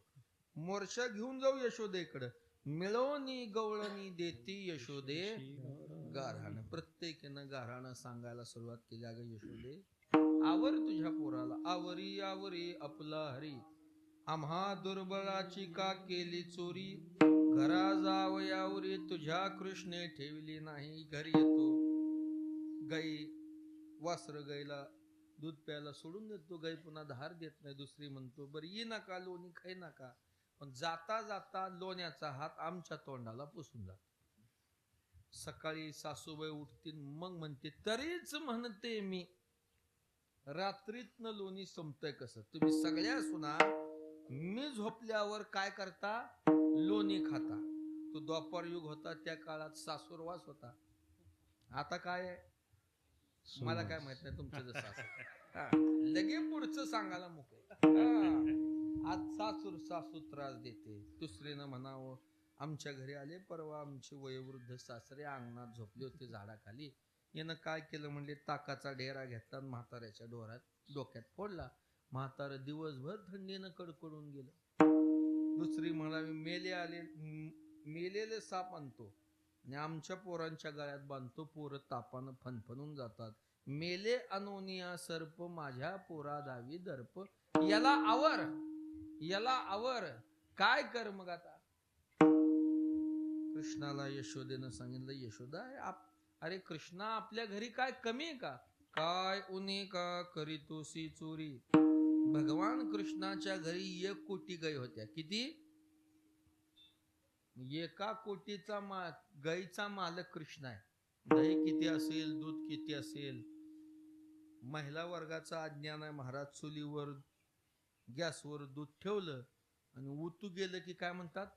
मोर्चा घेऊन जाऊ यशोदेकडे. मिळवणी गवळणी देती यशोदे गारहाण. प्रत्येकीनं गारहाण सांगायला सुरुवात केली. अगं यशोदे, आवर तुझ्या पोराला, आवरी आवरी आपला हरी. आम्हा दुर्बळाची का केली चोरी, घरा जावयावरी तुझ्या कृष्णे ठेवली नाही. घरी येतो, गाई वासर गाईला दूध प्यायला सोडून देतो, गाई पुन्हा धार देत नाही. दुसरी म्हणतो बरं ये नका लोणी खाई नका, पण जाता जाता लोण्याचा हात आमच्या तोंडाला पुसून जा. सकाळी सासूबाई उठतील, मग म्हणते तरीच म्हणते मी रात्रीतनं लोणी संपतंय कसं? तुम्ही सगळ्या सुना मी झोपल्यावर काय करता? लोणी खाता. तो द्वापार युग होता, त्या काळात सासूरवास होता. आता काय आहे मला काय माहित नाही, तुमचं जसं असं लगे पुढचं सांगायला मोकळे. आज सासू त्रास देते. दुसरीनं म्हणावं आमच्या घरी आले परवा आमचे वयोवृद्ध सासरे अंगणात झोपले होते झाडाखाली. यानं काय केलं म्हणले, ताकाचा ढेरा घेतला आणि म्हाताऱ्याच्या डोक्यात फोडला. म्हातारं दिवसभर थंडीनं कडकडून गेलं. दुसरी म्हणावी मेलेले साप आणतो आणि आमच्या पोरांच्या गळ्यात बांधतो, पोरं तापानं फनफनून जातात. मेले अनोनिया सर्प माझ्या पोरा दावी दर्प. याला आवर काय कर मग आता? कृष्णाला यशोदेनं सांगितलं, यशोदा अरे कृष्णा आपल्या घरी काय कमी आहे का? काय उन्हे का करीतोसी चोरी. भगवान कृष्णाच्या घरी 1 कोटी गाई होत्या. किती? 1 कोटीचा गाईचा मालक कृष्ण आहे. दही किती असेल, दूध किती असेल, महिला वर्गाचा अज्ञान आहे. महाराज चुलीवर गॅसवर दूध ठेवलं आणि उतू गेलं की काय म्हणतात?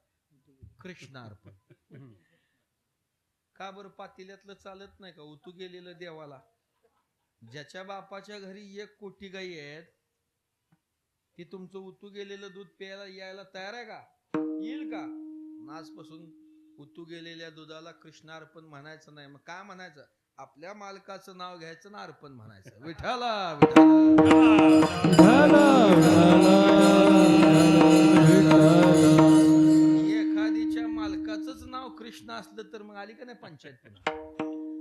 कृष्णार्पण. का बरं? पातेल्यातलं चालत नाही का? उतू गेलेलं देवाला. ज्याच्या बापाच्या घरी 1 कोटी गाई आहेत, ती तुमचं उतू गेलेलं दूध प्यायला यायला तयार आहे का? येईल का? आजपासून उतू गेलेल्या दुधाला कृष्णार्पण म्हणायचं नाही. मग काय म्हणायचं? आपल्या मालकाचं नाव घ्यायचं ना अर्पण म्हणायचं. विठाला एखादीच्या मालकाचंच नाव कृष्ण असलं तर मग आली का नाही पंचायत? पुन्हा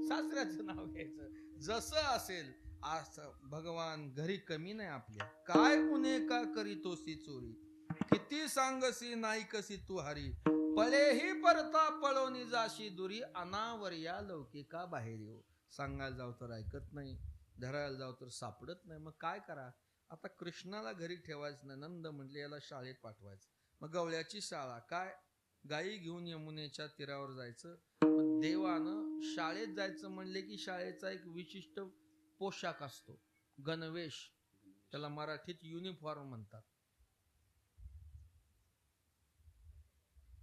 सासऱ्याचं नाव घ्यायचं. जसं असेल असं. भगवान घरी कमी नाही आपल्या. काय उन्हे का करीतोसी चोरी, किती सांगसी नाही कशी तू हरी. पळेही परता पळवणी जाशी दुरी, अनावर्या लौकिका बाहेर येऊ. सांगायला जाऊ तर ऐकत नाही, धरायला जाऊ तर सापडत नाही. मग काय करा? आता कृष्णाला घरी ठेवायचं नाही. नंद म्हटले याला शाळेत पाठवायचं. मग गवळ्याची शाळा काय? गायी घेऊन यमुनेच्या तीरावर जायचं. पण देवानं शाळेत जायचं म्हणले की शाळेचा एक विशिष्ट पोशाख असतो, गणवेश. त्याला मराठीत युनिफॉर्म म्हणतात.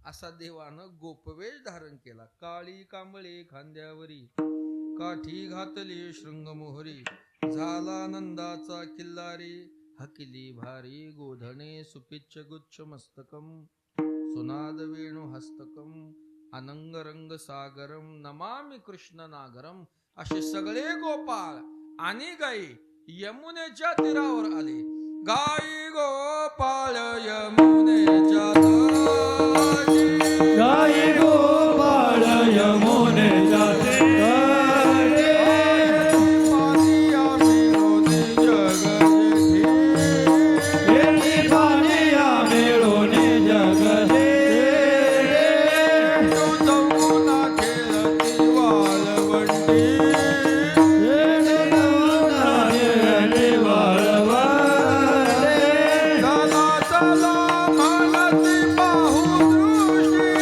असा देवानं गोपवेश धारण केला. काळी कांबळे खांद्यावरी, काठी घातली शृंगमोहरी. झाला नंदाचा किल्लारी, हकिली भारी गोधणे. सुपिच्छ गुच्छ मस्तकम, सुनाद वेणु हस्तकम. अनंग रंग सागरम, नमामि कृष्ण नागरम. असे सगळे गोपाळ आणि गाई यमुनेच्या तीरावर आले. गाई गोपाळ यमुनेच्या तळाशी, गाई गोपाळ यमुनेच्या तळाशी. पाणी आमिळोनी जग जेठी, येती पाणी आमिळोनी जग जेठी. जमुना खेळती वाळवंटी, चला चला म्हणती पाहू दृष्टी.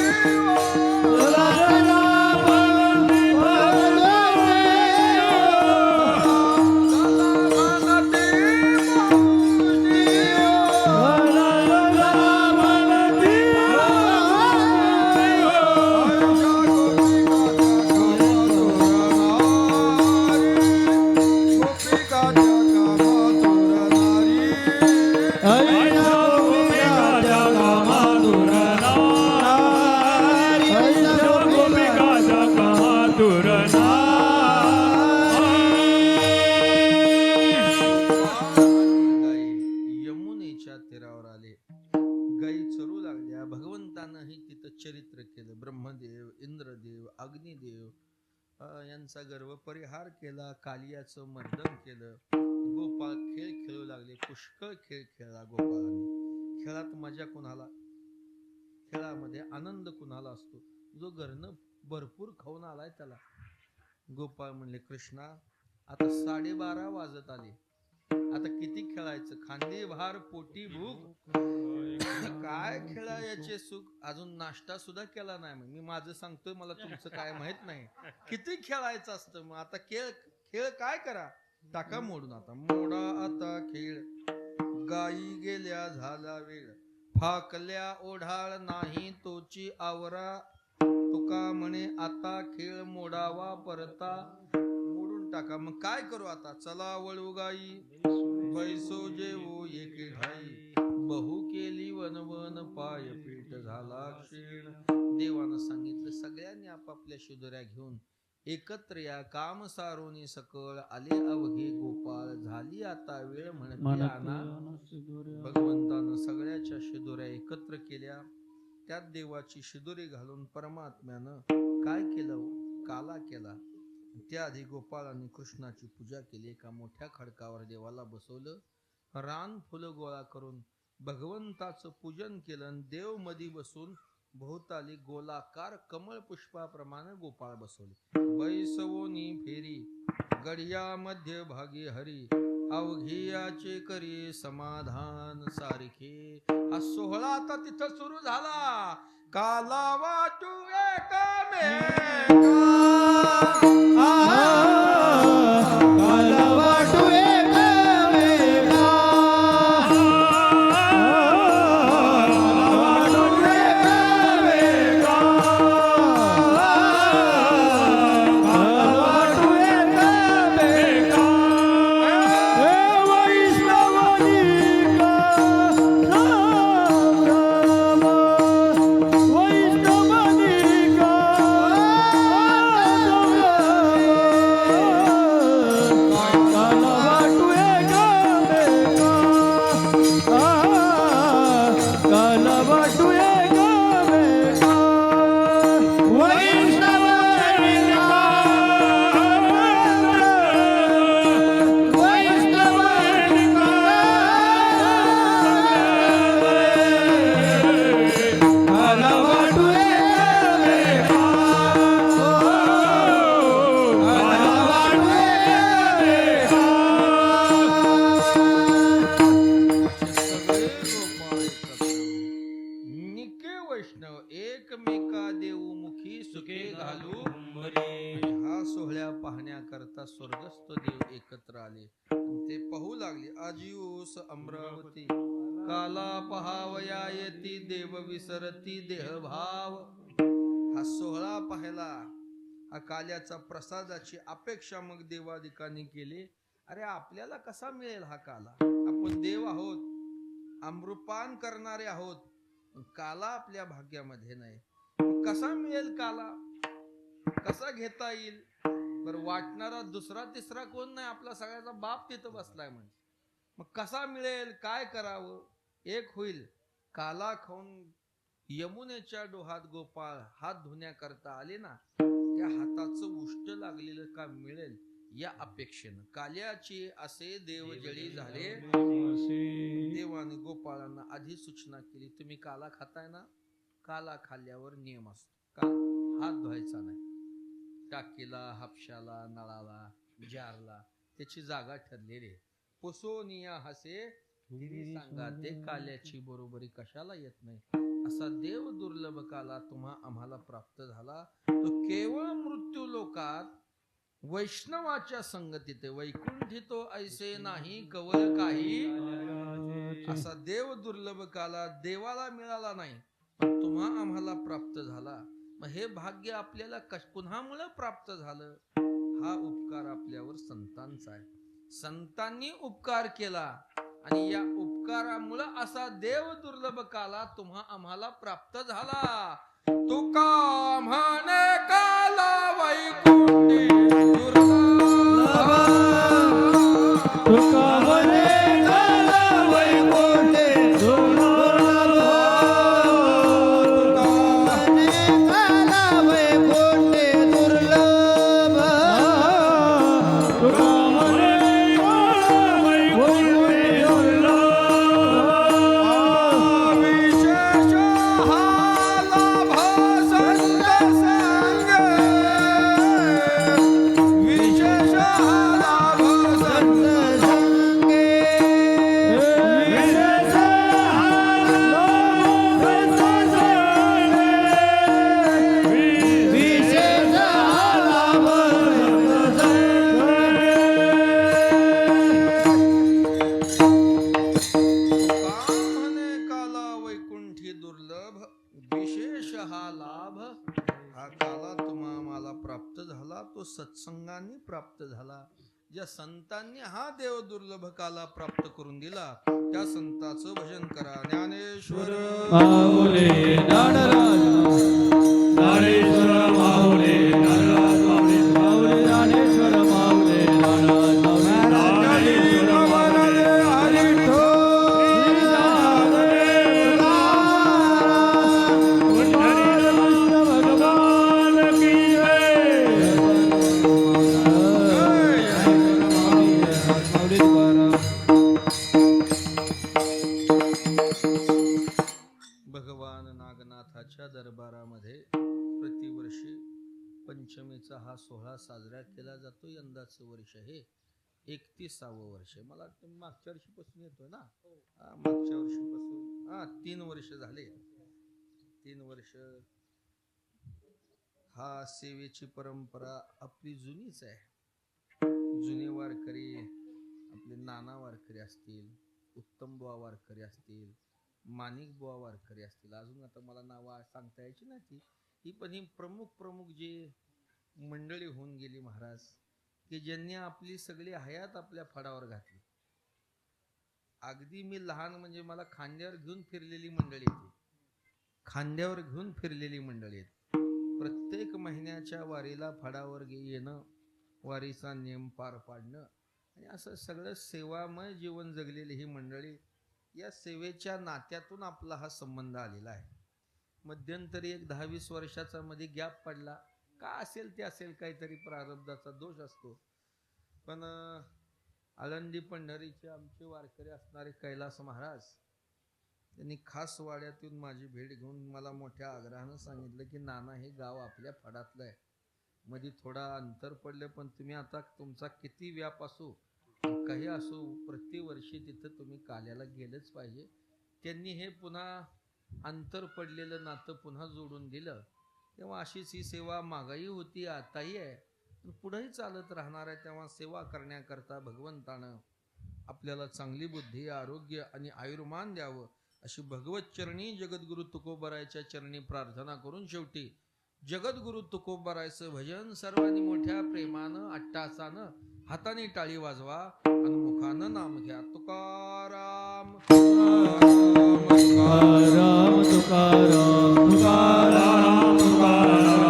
परिहार केला, कालियाचं मर्दन केलं. गोपाळ खेळ खेळू लागले. पुष्कळ खेळ खेळला गोपाळाने. खेळात मजा कुणाला, खेळामध्ये आनंद कुणाला असतो? जो घरनं भरपूर खाऊन आलाय त्याला. गोपाळ म्हणले, कृष्णा आता 12:30 वाजत आले, आता किती खेळायचं? खांदी भार पोटी भूक, काय खेळायचे सुख? अजून नाश्ता सुद्धा केला नाही. मी माझं सांगतोय, मला तुमचं काय माहित नाही. किती खेळायचं असतं? मग आता खेळ खेळ काय करा, टाका मोडून. आता मोडा आता खेळ, गायी गेल्या झाला वेळ, फाकल्या ओढाळ नाही तोची आवरा, तुका म्हणे आता खेळ मोडावा परता. मोडून टाका. मग काय करू आता? चला वळू गाई, बैसो जेवो एके ठाई, बहु केली वनवन पाय पीठ झाला क्षीण. देवानं सांगितलं, सगळ्यांनी आपापल्या शिदोऱ्या घेऊन एकत्र या, काम सारोनी सकळ आले अवघे गोपाळ, झाली आता वेळ म्हणते आणा. भगवंतानं सगळ्याच्या शिदोऱ्या एकत्र केल्या. त्यात देवाची शिदोरी घालून परमात्म्यानं काय केलं? काला केला. त्याआधी गोपाळांनी कृष्णाची पूजा केली. एका मोठ्या खडकावर देवाला बसवलं, रान फुलं गोळा करून भगवंताचं पूजन केलं. देव मधी बसून भोवताली गोलाकार कमळ पुष्पाप्रमाणे गोपाळ बसवले. बैसवोनी फेरी गडिया मध्य भागी हरी, अवघियाचे करी समाधान सारखे. हा सोहळा आता तिथं सुरू झाला. काला वाटू एकमेका देऊ मुखी सुखे घालू. हा सोहळ्या पाहण्याकरता स्वर्गस्थ देव एकत्र आले. ते पाहू लागले. आजिऊस अमरावती, काला पहावया येती, देव विसरती देहभाव. हा सोहळा पाहिला. हा काल्याचा प्रसादाची अपेक्षा मग देवादिकांनी केली. अरे आपल्याला कसा मिळेल हा काला? आपण देव आहोत, अमृपान करणारे आहोत, काला आपल्या भाग्यामध्ये नाही. कसा मिळेल काला? कसा घेता येईल? बरं, वाटणारा दुसरा तिसरा कोण नाही, आपला सगळ्याचा बाप तिथं बसलाय. म्हणजे मग कसा मिळेल? काय करावं? एक होईल. काला खाऊन यमुनेच्या डोहात गोपाळ हात धुण्याकरता आले ना, त्या हाताचं उष्ट लागलेलं का मिळेल या अपेक्षेनं काल्याची असे देवजळी झाले. देवाने गोपाळांना आधी सूचना केली, तुम्ही काला खाताय ना, काला खाल्ल्यावर नियम असतो. का? हात धुवायचा नाही. टाकीला, हापशाला, नळाला, जारला त्याची जागा ठरलेली आहे. पोसोनिया हसे सांगा, ते काल्याची बरोबरी कशाला येत नाही. असा देव दुर्लभ काला आम्हाला प्राप्त झाला. तो केवळ मृत्यू लोकात वैष्णवाच्या संगतीत, वैकुंठी तो ऐसे नाही कवल काही. असा देव दुर्लभ काला देवाला मिळाला नाही, पण तुम्हा आम्हाला प्राप्त झाला. मग हे भाग्य आपल्याला कुणामुळे प्राप्त झालं? हा उपकार आपल्यावर संतांचा आहे. संतांनी उपकार केला आणि या उपकारामुळं असा देव दुर्लभ काला तुम्हा आम्हाला प्राप्त झाला. तुका म्हणे काला वैकुंठी दुर्लभ, तुका म्हणे काला वैकुंठी दुर्लभ, तुका म्हणे काला वैकुंठी दुर्लभ. प्राप्त झाला. ज्या संतांनी हा देव दुर्लभ काला प्राप्त करून दिला त्या संताचं भजन करा. ज्ञानेश्वर माऊली ज्ञानराज ज्ञानेश्वर माऊली ज्ञानराज माऊली माऊली ज्ञानेश्वर माऊली ज्ञानराज माऊली भगवान नागनाथाच्या दरबारामध्ये प्रतिवर्षी पंचमीचा हा सोहळा साजरा केला जातो. यंदाचं वर्ष हे 31वे वर्ष. मला वाटतं मागच्या वर्षीपासून येतोय ना. मागच्या वर्षीपासून 3 वर्ष झाले. 3 वर्ष हा सेवेची परंपरा आपली जुनीच आहे. जुने वारकरी आपले नाना वारकरी असतील, उत्तम बुवा वारकरी असतील, माणिक बुवा वारकरी असतील, अजून आता मला नावं सांगता यायची ना ही पण ही प्रमुख जे मंडळी होऊन गेली महाराज, की ज्यांनी आपली सगळी हयात आपल्या फडावर घातली. अगदी मी लहान म्हणजे मला खांद्यावर घेऊन फिरलेली मंडळी होती. खांद्यावर घेऊन फिरलेली मंडळी आहेत. प्रत्येक महिन्याच्या वारीला फडावर येणं, वारीचा नियम पार पाडणं आणि असं सगळं सेवामय जीवन जगलेली ही मंडळी, या सेवेच्या नात्यातून आपला हा संबंध आलेला आहे. मध्यंतरी एक 10-20 वर्षाचा मध्ये गॅप पडला. का असेल ते असेल, काहीतरी प्रारब्धाचा दोष असतो. पण आळंदी पंढरीचे आमचे वारकरी असणारे कैलास महाराज, त्यांनी खास वाड्यातून माझी भेट घेऊन मला मोठ्या आग्रहानं सांगितलं की नाना हे गाव आपल्या फडातलं आहे. मध्ये थोडा अंतर पडलं पण तुम्ही आता तुमचा किती व्याप असो काही असो प्रतिवर्षी तिथं तुम्ही काल्याला गेलंच पाहिजे. त्यांनी हे पुन्हा अंतर पडलेलं नातं पुन्हा जोडून दिलं. तेव्हा अशीच ही सेवा मागाही होती, आताही आहे, पुढेही चालत राहणार आहे. तेव्हा सेवा करण्याकरता भगवंतानं आपल्याला चांगली बुद्धी, आरोग्य आणि आयुर्मान द्यावं अशी भगवत चरणी जगद्गुरु तुकोबारायच्या चरणी प्रार्थना करून शेवटी जगद्गुरु तुकोबारायचं भजन सर्वांनी मोठ्या प्रेमानं अट्टासानं हाताने टाळी वाजवा आणि मुखानं नाम घ्या. तुकाराम तुकाराम तुकाराम तुकाराम तुकाराम